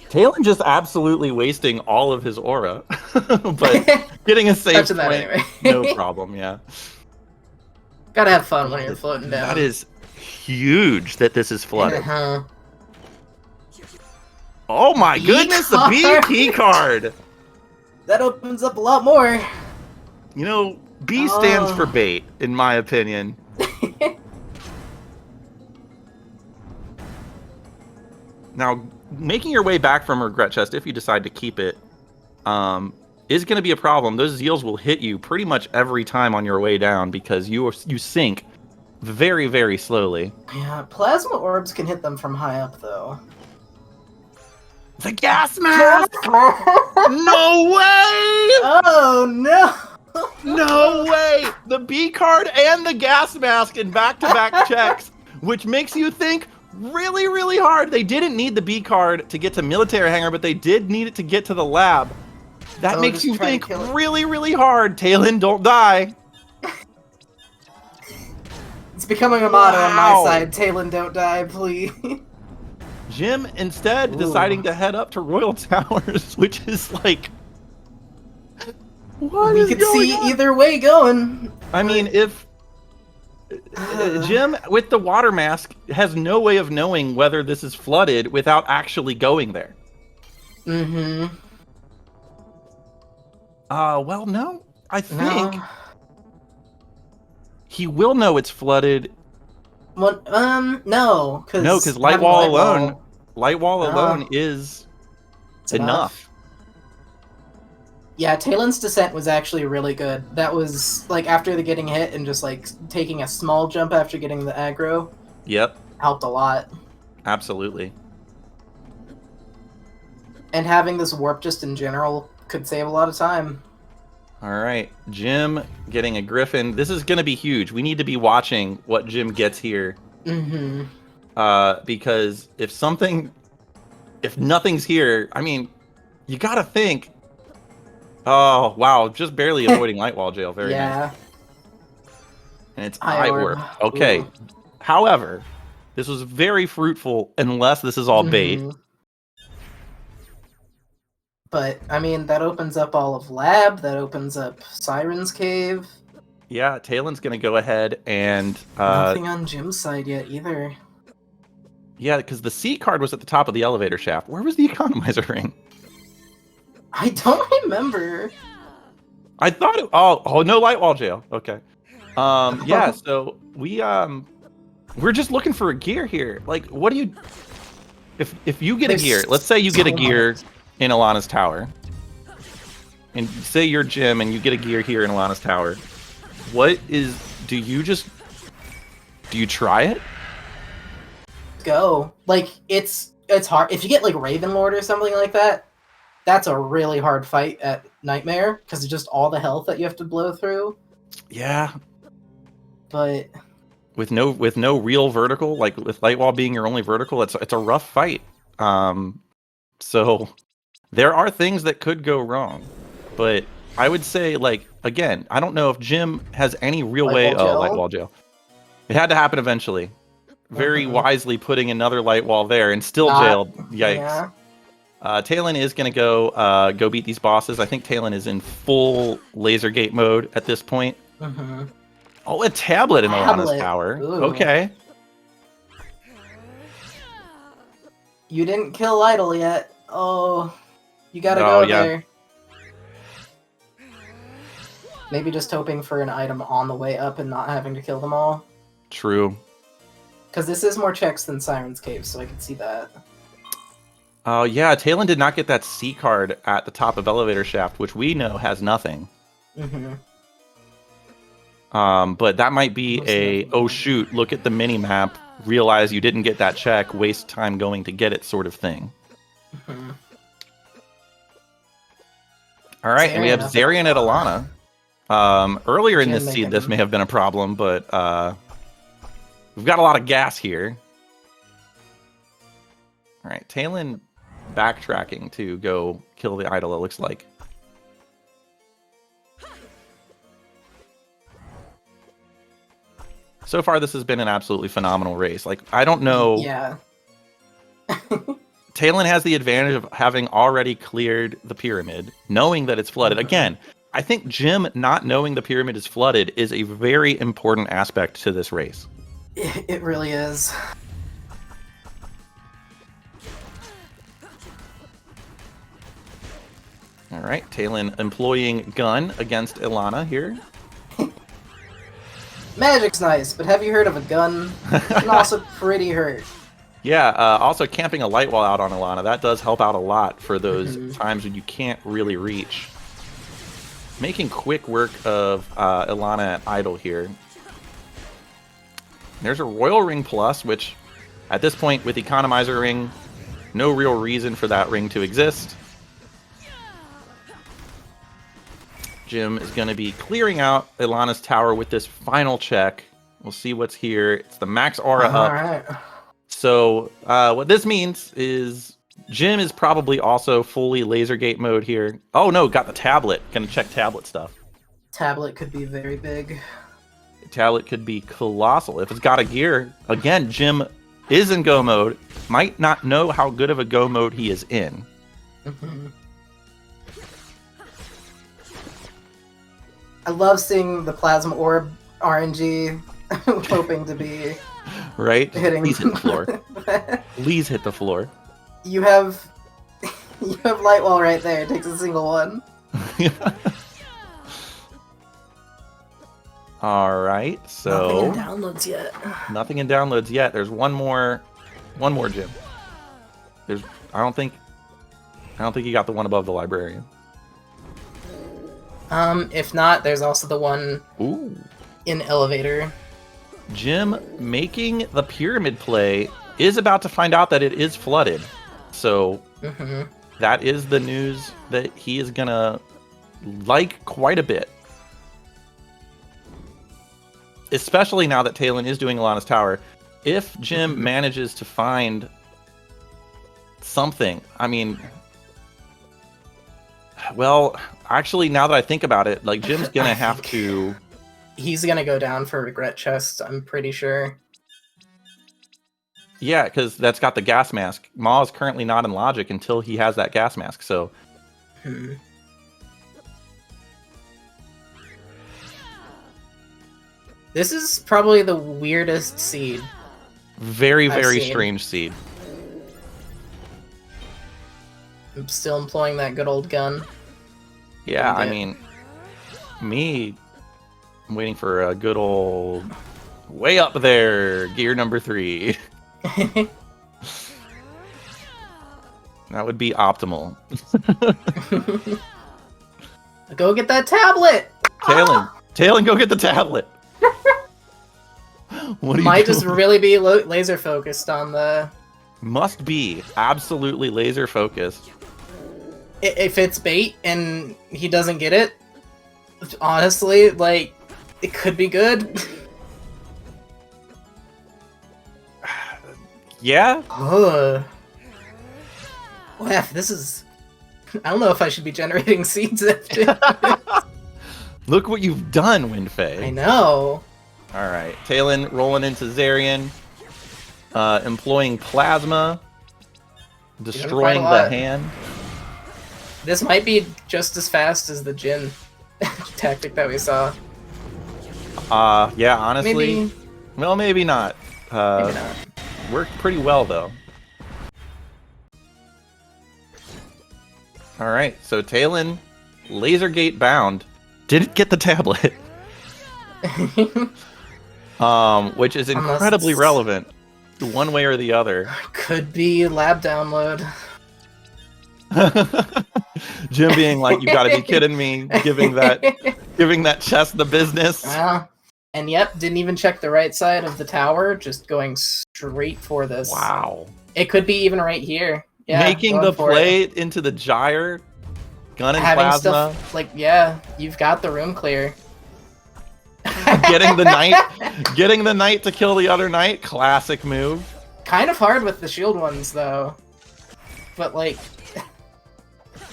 Taelin just absolutely wasting all of his aura, but getting a save point, anyway. No problem. Yeah. Gotta have fun when you're floating down. That is huge that this is flooded. Oh my goodness, the BP card! That opens up a lot more. You know, B stands for bait, in my opinion. Now, making your way back from Regret Chest, if you decide to keep it, is going to be a problem. Those Zeals will hit you pretty much every time on your way down because you sink very, very slowly. Yeah, plasma orbs can hit them from high up, though. The gas mask! No way! Oh, no! No way! The B card and the gas mask in back-to-back checks, which makes you think really, really hard. They didn't need the B card to get to military hangar, but they did need it to get to the lab. That makes you think really, really hard. Taelin, don't die. It's becoming a motto on my side. Taelin, don't die, please. Jim instead deciding to head up to Royal Towers, which is like... What we could see either way going. I mean, if... Jim, with the water mask, has no way of knowing whether this is flooded without actually going there. Mm-hmm. Well, no. I think... He will know it's flooded. Well, no. No, because light wall alone is enough. Yeah, Taelin's descent was actually really good. That was, like, after the getting hit and just, like, taking a small jump after getting the aggro. Yep. Helped a lot. Absolutely. And having this warp just in general could save a lot of time. All right, Jim getting a Griffin. This is going to be huge. We need to be watching what Jim gets here. Mm-hmm. Because if nothing's here, I mean, you got to think. Oh, wow, just barely avoiding light wall jail. Very nice. And it's eye warp. Okay. Ooh. However, this was very fruitful unless this is all bait. But, I mean, that opens up all of Lab, that opens up Siren's Cave. Yeah, Taelin's going to go ahead and... Nothing on Jim's side yet, either. Yeah, because the C card was at the top of the elevator shaft. Where was the economizer ring? I don't remember. I thought it... Oh, no light wall jail. Okay. Yeah, so we're just looking for a gear here. Like, what do you... If you get a gear, let's say you get a gear... in Alana's tower, and say you're Jim and you get a gear here in Alana's tower, do you try it? Go. Like, it's hard. If you get, like, Ravenlord or something like that, that's a really hard fight at Nightmare, because of just all the health that you have to blow through. Yeah. But... With no real vertical, like, with Lightwall being your only vertical, it's a rough fight. So... There are things that could go wrong, but I would say, like, again, I don't know if Jim has any real way... Oh, light wall jail. It had to happen eventually. Very wisely putting another light wall there and still jailed. Yikes. Yeah. Taelin is going to go beat these bosses. I think Taelin is in full laser gate mode at this point. Oh, a tablet in Alana's tower. Ooh. Okay. You didn't kill Idol yet. Oh, you gotta go there. Maybe just hoping for an item on the way up and not having to kill them all. True. Because this is more checks than Siren's Cave, so I can see that. Oh, yeah. Taelin did not get that C card at the top of Elevator Shaft, which we know has nothing. But that might be oh shoot, look at the mini map, realize you didn't get that check, waste time going to get it sort of thing. All right, and we have Zarian at Alana. Earlier in this seed, this may have been a problem, but we've got a lot of gas here. All right, Taelin backtracking to go kill the idol, it looks like. So far, this has been an absolutely phenomenal race. Like, I don't know. Yeah. Taelin has the advantage of having already cleared the pyramid, knowing that it's flooded. Again, I think Jim not knowing the pyramid is flooded is a very important aspect to this race. It really is. All right, Taelin employing gun against Ilana here. Magic's nice, but have you heard of a gun? It can also pretty hurt. Yeah, also camping a light wall out on Ilana, that does help out a lot for those times when you can't really reach. Making quick work of Ilana at idle here. There's a Royal Ring Plus, which at this point with Economizer Ring, no real reason for that ring to exist. Jim is going to be clearing out Ilana's tower with this final check. We'll see what's here. It's the max aura up. Right. So what this means is Jim is probably also fully laser gate mode here. Oh no, got the tablet. Gonna check tablet stuff. Tablet could be very big. Tablet could be colossal. If it's got a gear, again, Jim is in go mode. Might not know how good of a go mode he is in. I love seeing the Plasma Orb RNG, hoping to be right. hitting. Please hit the floor. Please hit the floor. You have light wall right there. It takes a single one. All right, so nothing in downloads yet. Nothing in downloads yet. There's one more Jim. There's I don't think you got the one above the librarian. If not, there's also the one in elevator. Jim making the pyramid play is about to find out that it is flooded. So that is the news that he is gonna like quite a bit. Especially now that Taelin is doing Ilana's tower. If Jim manages to find something, I mean, well, actually, now that I think about it, like Jim's gonna have to. He's gonna go down for regret chest. I'm pretty sure. Yeah, because that's got the gas mask. Ma is currently not in logic until he has that gas mask. So. This is probably the weirdest seed. Very, very strange seed. I'm still employing that good old gun. Yeah, I mean, I'm waiting for a good old way up there, gear number 3. That would be optimal. Go get that tablet! Taelin, go get the tablet! What are you Might doing? just really be laser focused on the... Must be absolutely laser focused. If it's bait and he doesn't get it, honestly, like, it could be good. Yeah? Wow, this is... I don't know if I should be generating seeds after. Look what you've done, Windfei. I know. All right, Taelin rolling into Zarian, employing Plasma, destroying the hand. This might be just as fast as the Jin tactic that we saw. Yeah, honestly. Maybe. Well, maybe not. Maybe not. Worked pretty well, though. All right, so Taelin, laser gate bound, didn't get the tablet. Which is incredibly relevant, one way or the other. Could be lab download. Jim being like, "You got to be kidding me!" Giving that chest the business. And yep, didn't even check the right side of the tower, just going straight for this. Wow. It could be even right here. Yeah, making the play into the gyre, gun and having plasma. Stuff, like, yeah, you've got the room clear. getting the knight to kill the other knight. Classic move. Kind of hard with the shield ones, though. But, like,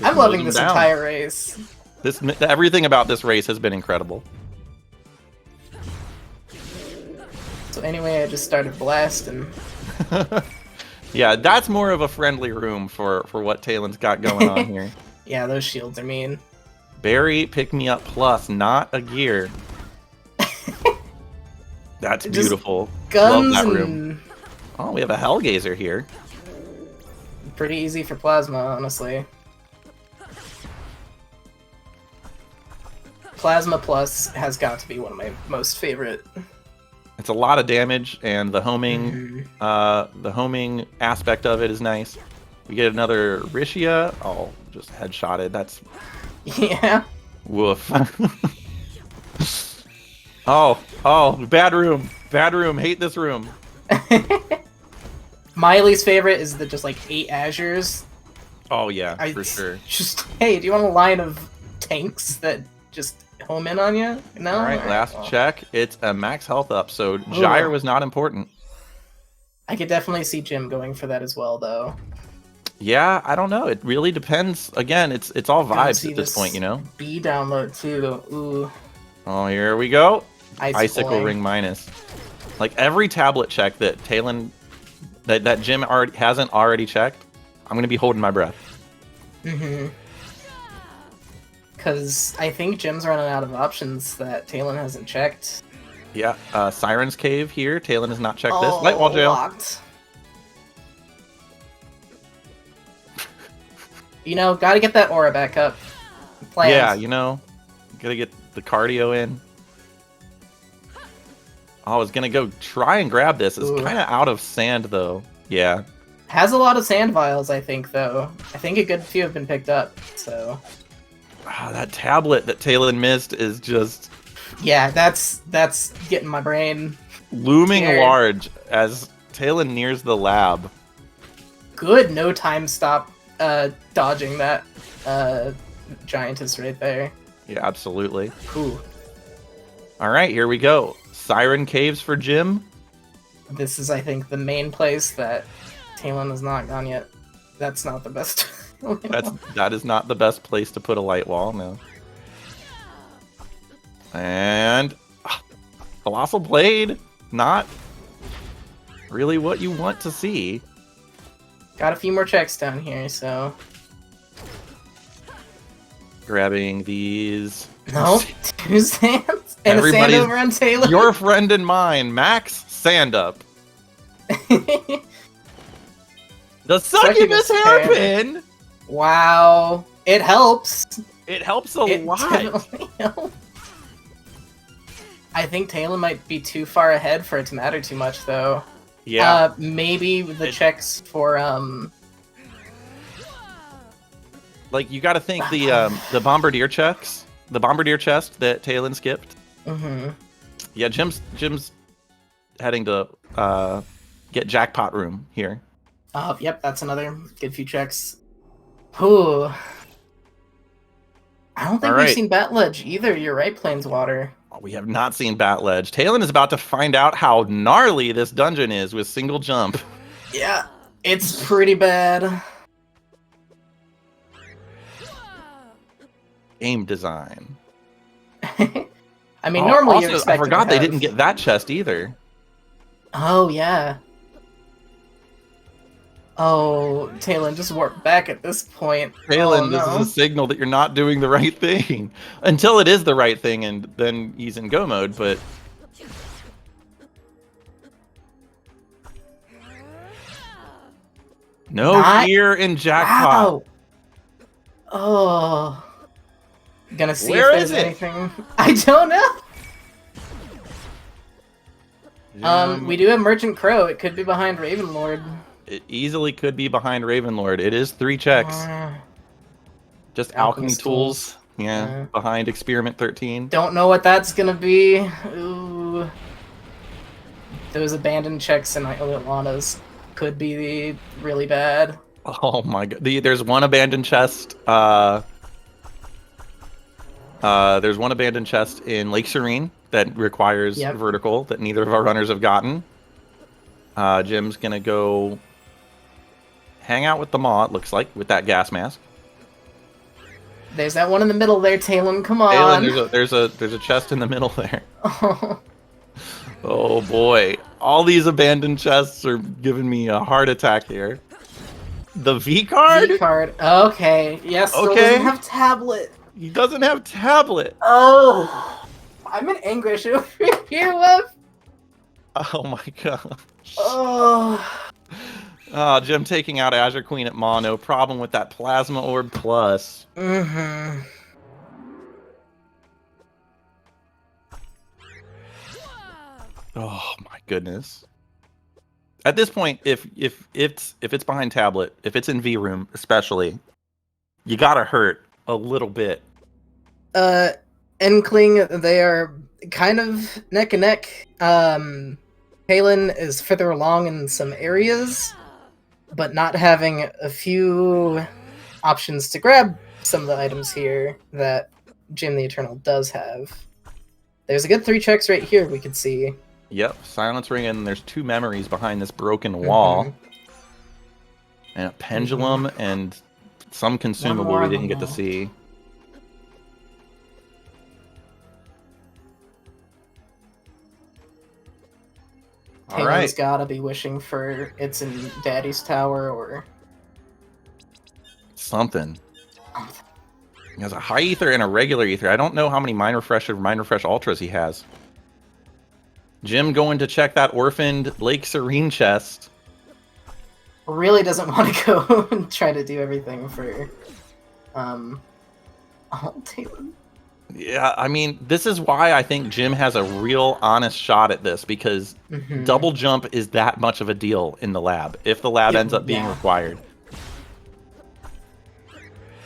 I'm loving this entire race. Everything about this race has been incredible. So anyway, I just started blasting. Yeah, that's more of a friendly room for what Taelin's got going on here. Yeah, those shields are mean. Barry, pick me up plus, not a gear. That's beautiful. Guns. Love that room. Oh, we have a Hellgazer here. Pretty easy for Plasma, honestly. Plasma Plus has got to be one of my most favorite. It's a lot of damage, and the homing, aspect of it is nice. We get another Rishia. Oh, just headshotted. That's yeah. Woof. oh, bad room. Bad room. Hate this room. My least favorite is the just like 8 Azures. Oh yeah, for sure. Just hey, do you want a line of tanks that just home in on you? No. All right, last check. It's a max health up, so gyre was not important. I could definitely see Jim going for that as well, though. Yeah, I don't know. It really depends. Again, it's all vibes at this point, you know. B download too. Ooh. Oh, here we go. Icicle ring minus. Like every tablet check that Taelin, that Jim hasn't already checked, I'm gonna be holding my breath. Because I think Jim's running out of options that Taelin hasn't checked. Yeah, Siren's Cave here. Taelin has not checked this. Lightwall jail. Locked. You know, gotta get that aura back up. Plans. Yeah, you know, gotta get the cardio in. Oh, I was gonna go try and grab this. It's kind of out of sand, though. Yeah. Has a lot of sand vials, I think, though. I think a good few have been picked up, so... that tablet that Taelin missed is just... Yeah, that's getting my brain... looming large as Taelin nears the lab. Good no time stop dodging that giantess right there. Yeah, absolutely. Cool. All right, here we go. Siren Caves for Jim. This is, I think, the main place that Taelin has not gone yet. That's not the best. That is not the best place to put a light wall, no. And Colossal Blade, not really what you want to see. Got a few more checks down here, so... Grabbing these... Nope, 2 sands, and a sand over on Taelin. Your friend and mine, Max Sand Up. The Succubus Hairpin! Wow, it helps. It helps a lot. Definitely helps. I think Taelin might be too far ahead for it to matter too much, though. Yeah. Maybe the checks for like you got to think the bombardier checks, the bombardier chest that Taelin skipped. Yeah, Jim's heading to get jackpot room here. Yep, that's another good few checks. Ooh. I don't think we've seen Bat Ledge either. You're right, Planeswater. We have not seen Bat Ledge. Taelin is about to find out how gnarly this dungeon is with single jump. Yeah, it's pretty bad. Game design. I mean, normally also, you expect I forgot to they have... didn't get that chest either. Oh, yeah. Oh, Taelin just warped back at this point. Taelin, Oh, this is a no. signal that you're not doing the right thing. Until it is the right thing, and then he's in go mode, but... No gear in jackpot. Wow. Oh. Gonna see Where if is there's it? anything. I don't know. We do have Merchant Crow. It could be behind Ravenlord. It easily could be behind Ravenlord. It is 3 checks. Just alchemy tools. Yeah, behind Experiment 13. Don't know what that's gonna be. Ooh. Those abandoned checks in Ilana's could be really bad. Oh my god. There's one abandoned chest. There's one abandoned chest in Lake Serene that requires vertical that neither of our runners have gotten. Jim's gonna go hang out with the Maw, it looks like, with that gas mask. There's that one in the middle there, Taelin. Come on. Taelin, there's a chest in the middle there. Oh boy. All these abandoned chests are giving me a heart attack here. The V card? V card. Okay. Yes, still doesn't have tablet. He doesn't have tablet. Oh. I'm in anguish over here, Web. Oh my gosh. Oh. Oh, Jim taking out Azure Queen at Maw, no problem with that Plasma Orb Plus. Mm-hmm. Oh my goodness. At this point, if it's behind tablet, if it's in V room especially, you gotta hurt a little bit. Inkling, they are kind of neck and neck. Taelin is further along in some areas, but not having a few options to grab some of the items here that Jim the Eternal does have. There's a good 3 checks right here we could see. Yep, Silence Ring, and there's 2 memories behind this broken wall. And a pendulum and some consumable we didn't get to see. Taelin's gotta be wishing for it's in Daddy's Tower or something. He has a high ether and a regular ether. I don't know how many Mind Refresh or Mind Refresh Ultras he has. Jim going to check that orphaned Lake Serene chest. Really doesn't want to go and try to do everything for Taelin. Yeah, I mean, this is why I think Jim has a real honest shot at this, because double jump is that much of a deal in the lab, if the lab ends up being required.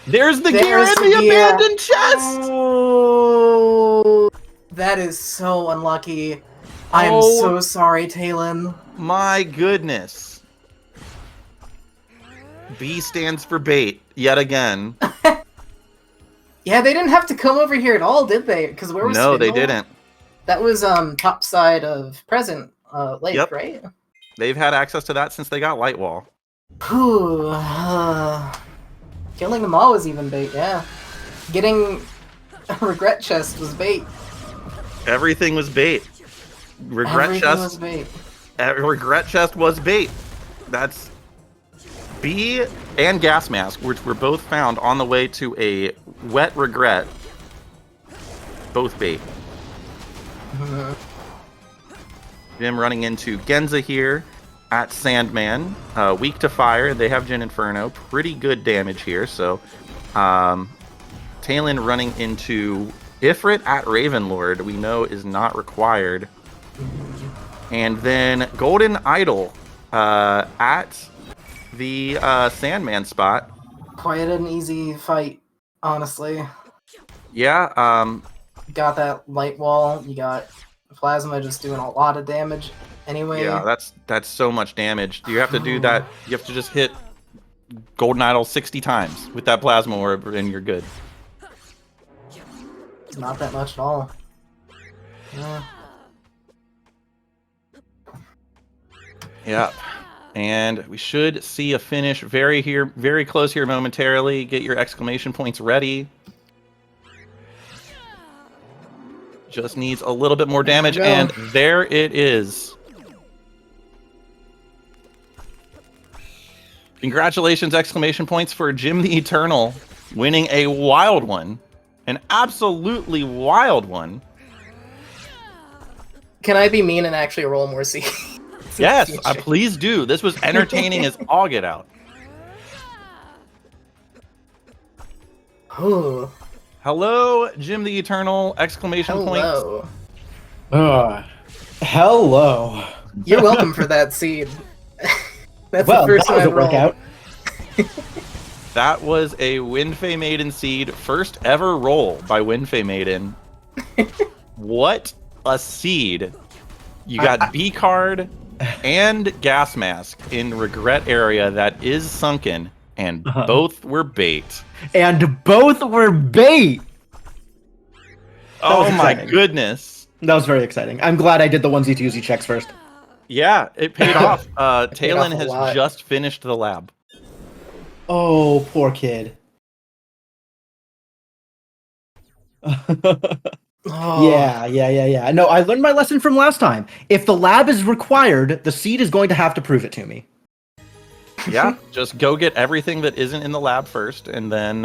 There's the gear in the abandoned chest! Oh, that is so unlucky. I am so sorry, Taelin. My goodness. B stands for bait, yet again. Yeah, they didn't have to come over here at all, did they? Because where was No, Spindle? they didn't. That was top side of Present Lake, right? They've had access to that since they got Lightwall. Killing them all was even bait, yeah. Getting a regret chest was bait. Everything was bait. Regret chest was bait. That's B and gas mask, which were both found on the way to a wet regret. Both bait. Jim running into Genza here at Sandman. Weak to fire. They have Jin Inferno. Pretty good damage here. So Taelin running into Ifrit at Ravenlord. We know is not required. And then Golden Idol at the Sandman spot. Quite an easy fight, honestly. Yeah. You got that light wall. You got Plasma just doing a lot of damage. Anyway. Yeah, that's so much damage. You have to do that. You have to just hit Golden Idol 60 times with that Plasma Orb, and you're good. It's not that much at all. Yeah. Yep. And we should see a finish very close here momentarily. Get your exclamation points ready. Just needs a little bit more damage, There we and go. there it is. Congratulations, exclamation points for Jim the Eternal, winning a wild one. An absolutely wild one. Can I be mean and actually roll more seeds? Yes, please do. This was entertaining as all get out. Ooh, Hello, Jim the Eternal, exclamation points. hello. Hello. You're welcome for that seed. That's Well, the first that was time a I rolled. workout. That was a Windfey Maiden seed, first ever roll by Windfey Maiden. What a seed. You got B card and gas mask in regret area that is sunken, and both were bait. And both were bait. Oh was my exciting. goodness. That was very exciting. I'm glad I did the onesie twosie checks first. Yeah, it paid off. paid off Taelin a has lot. just finished the lab. Oh, poor kid. Oh, Yeah. No, I learned my lesson from last time. If the lab is required, the seed is going to have to prove it to me. Yeah, just go get everything that isn't in the lab first, and then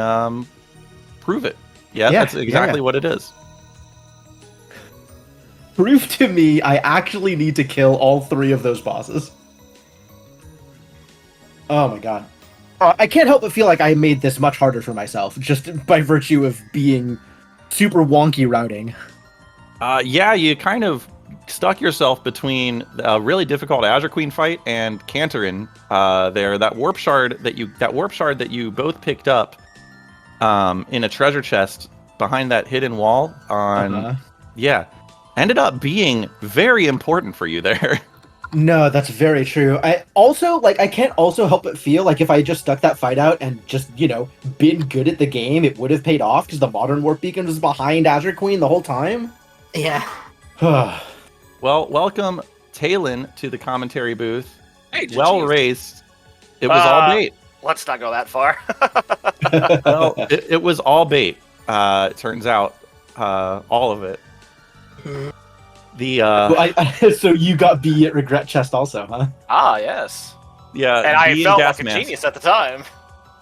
prove it. Yeah, Yeah, that's exactly yeah. what it is. Prove to me I actually need to kill all 3 of those bosses. Oh my god. I can't help but feel like I made this much harder for myself, just by virtue of being super wonky routing. Yeah, you kind of stuck yourself between a really difficult Azure Queen fight and Cantorin. That warp shard that you both picked up in a treasure chest behind that hidden wall ended up being very important for you there. No, that's very true. I also, I can't also help but feel like if I just stuck that fight out and just, been good at the game, it would have paid off because the modern warp beacon was behind Azure Queen the whole time. yeah. Well, welcome Taelin to the commentary booth. Hey, Well geez. raced. It was all bait. Let's not go that far. Well, it was all bait. It turns out, all of it. Mhm. So you got B at Regret Chest also, huh? Yes. Yeah, And I B felt gas like a mask. genius at the time.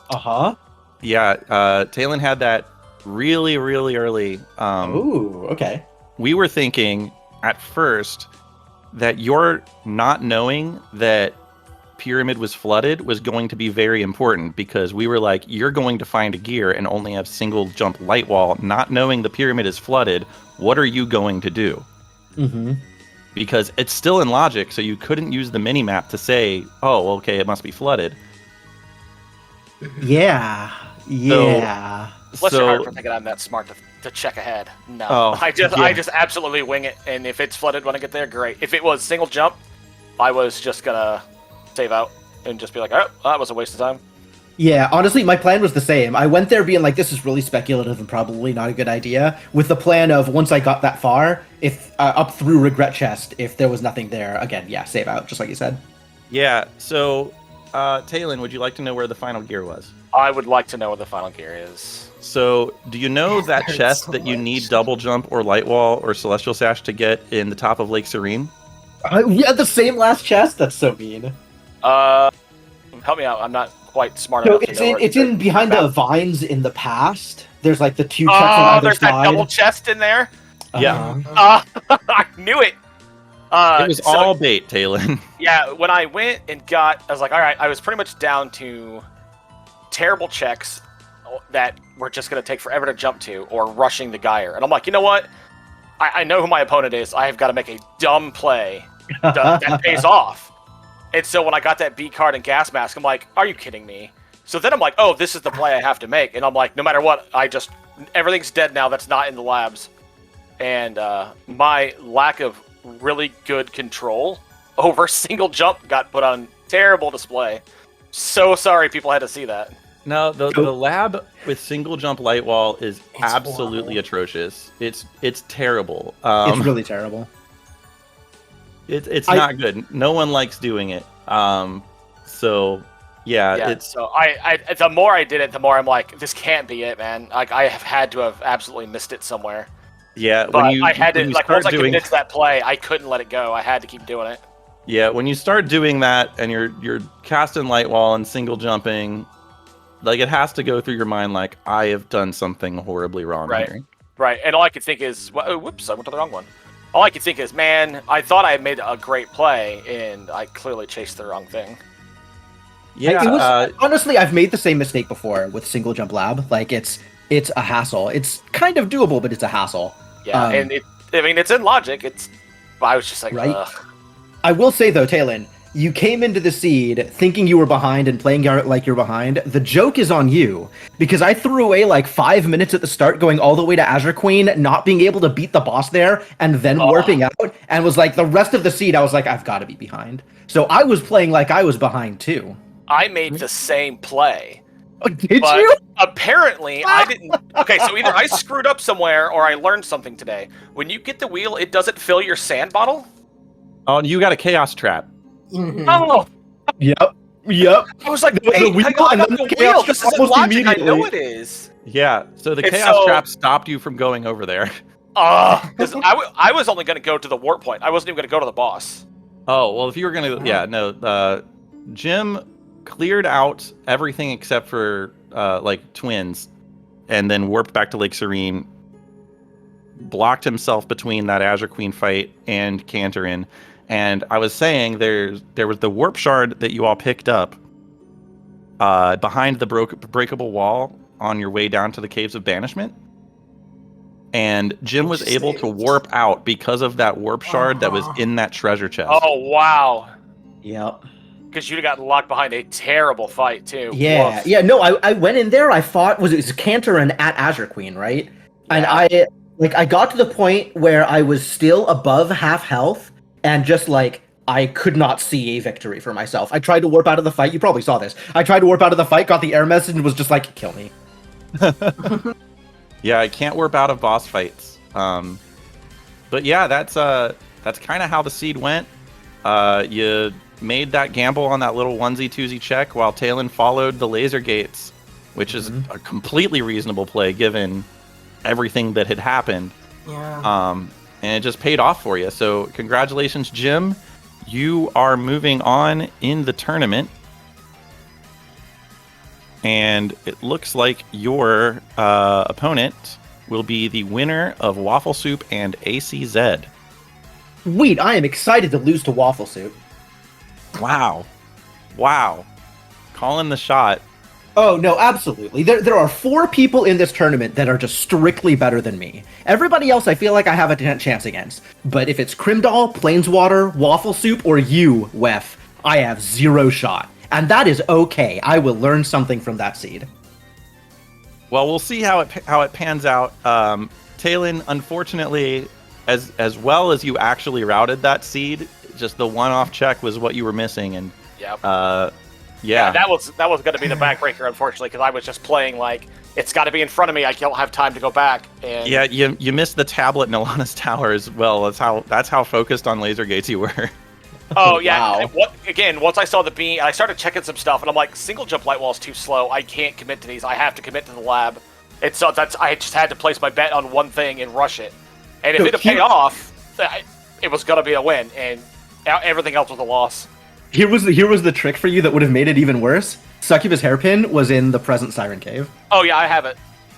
Uh-huh. Yeah, Taelin had that really, really early. Ooh, okay. We were thinking at first that your not knowing that Pyramid was flooded was going to be very important, because we were like, you're going to find a gear and only have single jump light wall, not knowing the Pyramid is flooded. What are you going to do? Mm-hmm. Because it's still in logic, so you couldn't use the mini-map to say, oh, okay, it must be flooded. Yeah. Bless your heart for thinking I'm that smart to check ahead. No. Oh, I yeah. just absolutely wing it, and if it's flooded when I get there, great. If it was single jump, I was just gonna save out and just be like, oh, that was a waste of time. Yeah, honestly, my plan was the same. I went there being like, this is really speculative and probably not a good idea, with the plan of, once I got that far, if up through Regret Chest, if there was nothing there, again, yeah, save out, just like you said. Yeah, so, Taelin, would you like to know where the final gear was? I would like to know what the final gear is. So, do you know that hurts chest so that you much. need double jump or light wall or celestial sash to get in the top of Lake Serene? Yeah, the same last chest? That's so mean. Help me out. I'm not quite smart So enough to it's know in, where it's in behind the about. vines in the past. There's like the 2 chests on Oh, either there's side. that double chest in there. Yeah. I knew it. It was so- all bait, Taelin. Yeah, when I went and I was like, all right, I was pretty much down to terrible checks that were just going to take forever to jump to, or rushing the Geyer. And I'm like, you know what? I know who my opponent is. I have got to make a dumb play that pays off. And so when I got that B card and gas mask, I'm like, are you kidding me? So then I'm like, oh, this is the play I have to make. And I'm like, no matter what, everything's dead now that's not in the labs. And my lack of really good control over single jump got put on terrible display. So sorry people had to see that. No, the lab with single jump light wall is It's absolutely horrible. atrocious. It's terrible. It's really terrible. It's not good. No one likes doing it. So yeah, it's So I the more I did it, the more I'm like, this can't be it, man. Like I have had to have absolutely missed it somewhere. Yeah, But when you I had to, when you like, start once I doing committed to that play, I couldn't let it go. I had to keep doing it. yeah, when you start doing that and you're casting light wall and single jumping, like it has to go through your mind like I have done something horribly wrong Right. here. Right, and all I could think is, oh, whoops, I went to the wrong one. All I could think is, man, I thought I had made a great play, and I clearly chased the wrong thing. Yeah, It was honestly, I've made the same mistake before with single jump lab. Like it's a hassle. It's kind of doable, but it's a hassle. Yeah, and it's in logic. I was just like, Right. ugh. I will say though, Taelin, you came into the seed thinking you were behind and playing like you're behind. The joke is on you because I threw away like 5 minutes at the start, going all the way to Azure Queen, not being able to beat the boss there, and then warping out, and was like the rest of the seed. I was like, I've got to be behind. So I was playing like I was behind too. I made the same play. Oh, did But you? apparently, I didn't. Okay, so either I screwed up somewhere or I learned something today. When you get the wheel, it doesn't fill your sand bottle. oh, you got a chaos trap. Mhm. Oh, Yep. I was like, There was a wait, wheel hang on, I and got then the the chaos wheel. This trap isn't almost logic. I know immediately. it is. Yeah, so the And chaos so- trap stopped you from going over there. Because I was only going to go to the warp point. I wasn't even going to go to the boss. Oh, well, if you were gonna, yeah, no, Jim cleared out everything except for like twins, and then warped back to Lake Serene. Blocked himself between that Azure Queen fight and Canterin, and I was saying there was the warp shard that you all picked up behind the breakable wall on your way down to the Caves of Banishment. And Jim was able to warp out because of that warp shard that was in that treasure chest. Oh, wow. Yep. Because you'd have gotten locked behind a terrible fight, too. Yeah, Woof. yeah. No, I went in there. I fought. It was Canterin at Azure Queen, right? And I got to the point where I was still above half health, and just like I could not see a victory for myself. I tried to warp out of the fight. You probably saw this. I tried to warp out of the fight, got the error message, and was just like, "Kill me." Yeah, I can't warp out of boss fights. But yeah, that's kind of how the seed went. You made that gamble on that little onesie twosie check while Taelin followed the laser gates, which is a completely reasonable play given everything that had happened. Yeah. And it just paid off for you. So congratulations, Jim. You are moving on in the tournament. And it looks like your opponent will be the winner of Waffle Soup and ACZ. Sweet, I am excited to lose to Waffle Soup. Wow. Calling the shot. Oh, no, absolutely. There are 4 people in this tournament that are just strictly better than me. Everybody else I feel like I have a chance against. But if it's Crimdall, Planeswater, Waffle Soup, or you, Wef, I have 0 shot. And that is okay. I will learn something from that seed. Well, we'll see how it pans out. Taelin, unfortunately, as well as you actually routed that seed, just the one-off check was what you were missing, and Yep. yeah, that was going to be the backbreaker, unfortunately, because I was just playing like it's got to be in front of me. I don't have time to go back. And yeah, you missed the tablet in Alana's tower as well. That's how focused on laser gates you were. Oh yeah. Wow. And once I saw the beam, I started checking some stuff, and I'm like, single jump light wall is too slow. I can't commit to these. I have to commit to the lab. I just had to place my bet on one thing and rush it. And if it had paid off, it was gonna be a win, and everything else was a loss. Here was the trick for you that would have made it even worse. Succubus Hairpin was in the present Siren Cave. Oh yeah, I have it.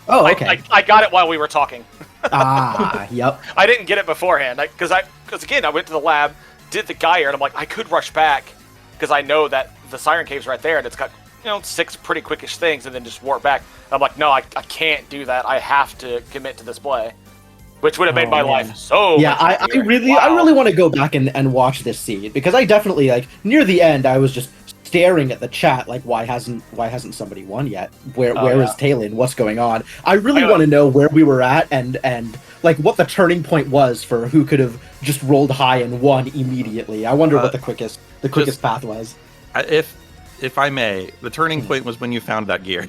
Oh, okay. I got it while we were talking. Yep. I didn't get it beforehand because again I went to the lab, did the Geyer, and I'm like, I could rush back because I know that the Siren Cave's right there, and it's got 6 pretty quickish things, and then just warp back. And I'm like, no, I can't do that. I have to commit to this play, which would have made my life so. Yeah, much I easier. really want to go back and watch this seed because I definitely near the end I was just staring at the chat like why hasn't somebody won yet? Where is Taelin? What's going on? I really want to know where we were at and like what the turning point was for who could have just rolled high and won immediately. I wonder what the quickest path was. If I may, the turning point was when you found that gear.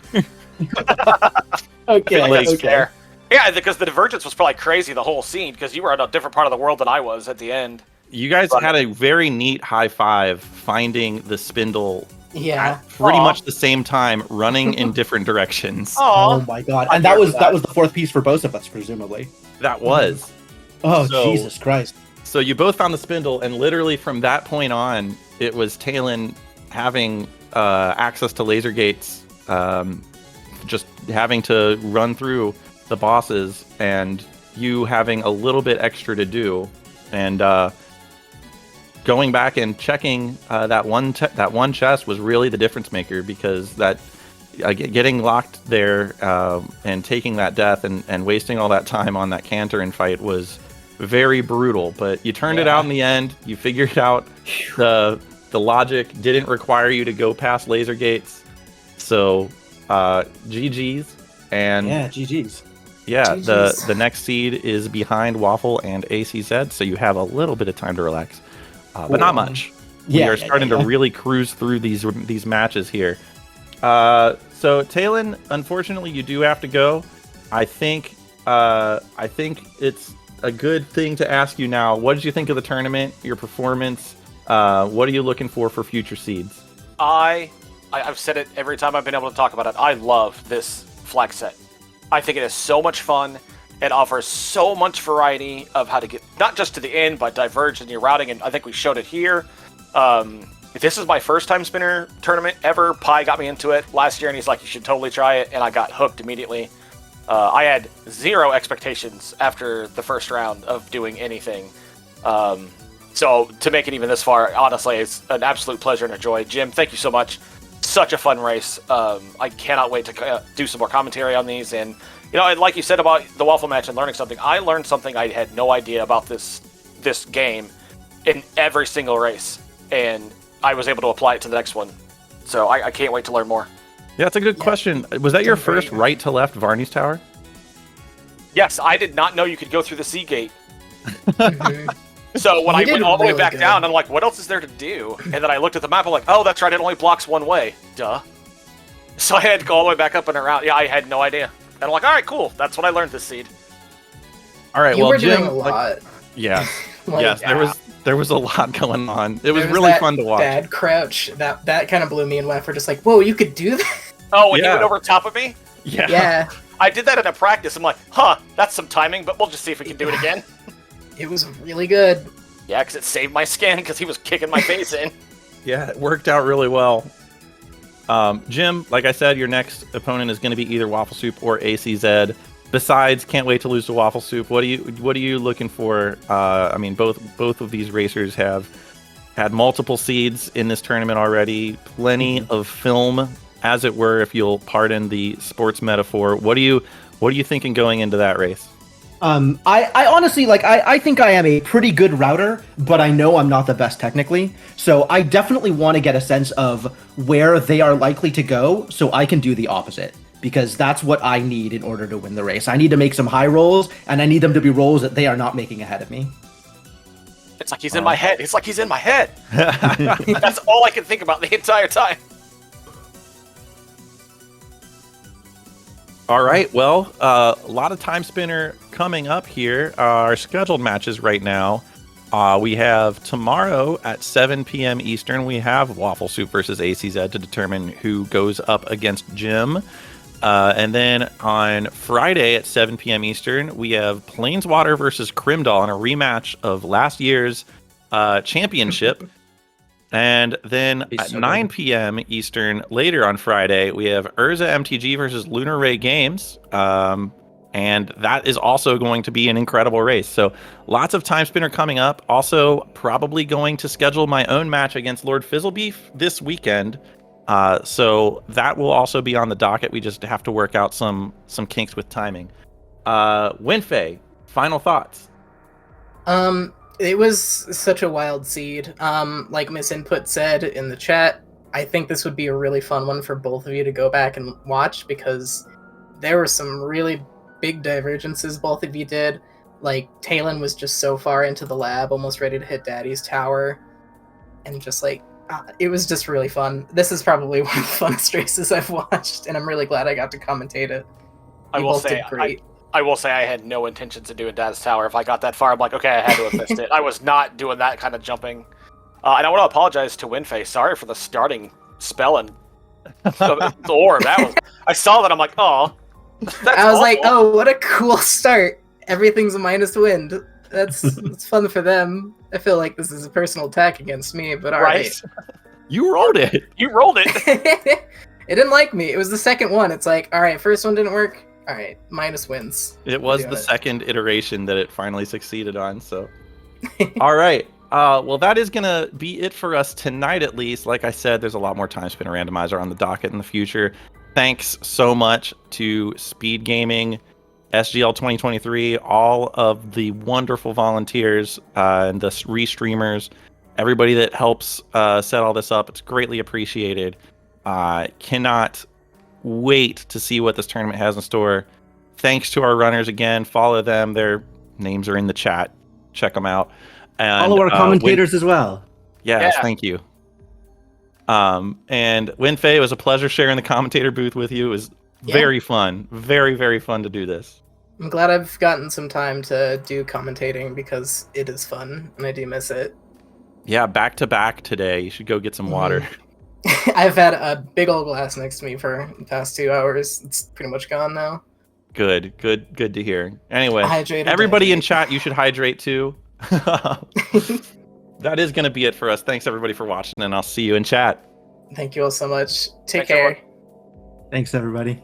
Okay, that's okay. fair. Yeah, because the divergence was probably crazy the whole scene because you were in a different part of the world than I was at the end. You guys had a very neat high five finding the spindle Yeah. at pretty Aw. much the same time, running in different directions. Oh Aw. my god! I'm And that here was for that was the fourth piece for both of us, presumably. That was. Oh So- Jesus Christ! So you both found the spindle, and literally from that point on, it was Taelin having access to laser gates, just having to run through the bosses, and you having a little bit extra to do, and going back and checking that one chest was really the difference maker, because that getting locked there and taking that death and wasting all that time on that Cantorin fight was very brutal. But you turned it out in the end. You figured out the logic didn't require you to go past laser gates. So GG's. And Yeah, GG's. yeah, GG's. the next seed is behind Waffle and ACZ, so you have a little bit of time to relax, but not much. We are starting to really cruise through these matches here. So Taelin, unfortunately, you do have to go. I think it's a good thing to ask you now. What did you think of the tournament? Your performance? What are you looking for future seeds? I've said it every time I've been able to talk about it. I love this flag set. I think it is so much fun. It offers so much variety of how to get not just to the end, but diverge in your routing, and I think we showed it here. This is my first Timespinner tournament ever. Pi got me into it last year, and he's like, you should totally try it, and I got hooked immediately. I had zero expectations after the first round of doing anything. So to make it even this far, honestly, it's an absolute pleasure and a joy. Jim, thank you so much. Such a fun race. I cannot wait to do some more commentary on these. And, like you said about the Waffle match and learning something, I learned something I had no idea about this game in every single race. And I was able to apply it to the next one. So I can't wait to learn more. Yeah, that's a good question. Was that your first right to left Varney's Tower? Yes, I did not know you could go through the sea gate. Mhm. So when You I did went all the way really back good. down, I'm like, what else is there to do? And then I looked at the map, I'm like, oh, that's right, it only blocks one way. Duh. So I had to go all the way back up and around. Yeah, I had no idea. And I'm like, all right, cool. That's what I learned this seed. All right, You well, were Jim, doing a lot. yeah, Like, yes, yeah. there was a lot going on. It was there really that fun to watch. Bad crouch. That kind of blew me and Wef were just like, whoa, you could do that? Oh, when you Yeah. went over top of me? Yeah. Yeah. I did that in a practice. I'm like, huh, that's some timing, but we'll just see if we can do it again. It was really good. Yeah, because it saved my skin because he was kicking my face in. Yeah, it worked out really well. Jim, like I said, your next opponent is going to be either Waffle Soup or ACZ. Besides, can't wait to lose to Waffle Soup. What are you looking for? I mean, both of these racers have had multiple seeds in this tournament already. Plenty of film, as it were, if you'll pardon the sports metaphor. What are you thinking going into that race? I honestly, I think I am a pretty good router, but I know I'm not the best technically. So I definitely want to get a sense of where they are likely to go so I can do the opposite. Because that's what I need in order to win the race. I need to make some high rolls, and I need them to be rolls that they are not making ahead of me. It's like he's in my head. It's like he's in my head. That's all I can think about the entire time. All right, well, a lot of Timespinner coming up here. Our scheduled matches right now. We have tomorrow at 7 p.m. Eastern, we have Waffle Soup versus ACZ to determine who goes up against Jim. And then on Friday at 7 p.m. Eastern, we have Planeswater versus Crimdall in a rematch of last year's championship. And then at 9 p.m. Eastern, later on Friday, we have Urza MTG versus Lunar Ray Games. And that is also going to be an incredible race. So lots of Timespinner coming up. Also, probably going to schedule my own match against Lord Fizzlebeef this weekend. So that will also be on the docket. We just have to work out some kinks with timing. Winfei, final thoughts. It was such a wild seed. Like Miss Input said in the chat, I think this would be a really fun one for both of you to go back and watch because there were some really big divergences both of you did. Like Taelin was just so far into the lab, almost ready to hit Daddy's tower, and just like it was just really fun. This is probably one of the funnest races I've watched, and I'm really glad I got to commentate it. I You will both say, did great. I will say I had no intentions of doing Dad's Tower. If I got that far, I'm like, okay, I had to have missed it. I was not doing that kind of jumping. And I want to apologize to Winfei. Sorry for the starting spelling the orb. I saw that. I'm like, oh, that's I was like, awful. oh, what a cool start. Everything's a minus wind. It's fun for them. I feel like this is a personal attack against me, but all right. You rolled it. You rolled it. It didn't like me. It was the second one. It's like, all right, first one didn't work. All right, minus wins. It was the second iteration that it finally succeeded on. So, all right. Well, that is going to be it for us tonight, at least. Like I said, there's a lot more Timespinner Randomizer on the docket in the future. Thanks so much to Speedgaming, SGL 2023, all of the wonderful volunteers and the restreamers, everybody that helps set all this up. It's greatly appreciated. Cannot wait to see what this tournament has in store. Thanks to our runners again. Follow them. Their names are in the chat. Check them out. And Follow our commentators as well. Yes, thank you. And Winfei, it was a pleasure sharing the commentator booth with you. It was very fun. Very, very fun to do this. I'm glad I've gotten some time to do commentating because it is fun and I do miss it. Yeah, back to back today. You should go get some water. I've had a big old glass next to me for the past 2 hours. It's pretty much gone now. Good to hear. Anyway, Hydrate. everybody in chat, you should hydrate too. That is going to be it for us. Thanks everybody for watching, and I'll see you in chat. Thank you all so much. Take Thanks, care. everyone. Thanks, everybody.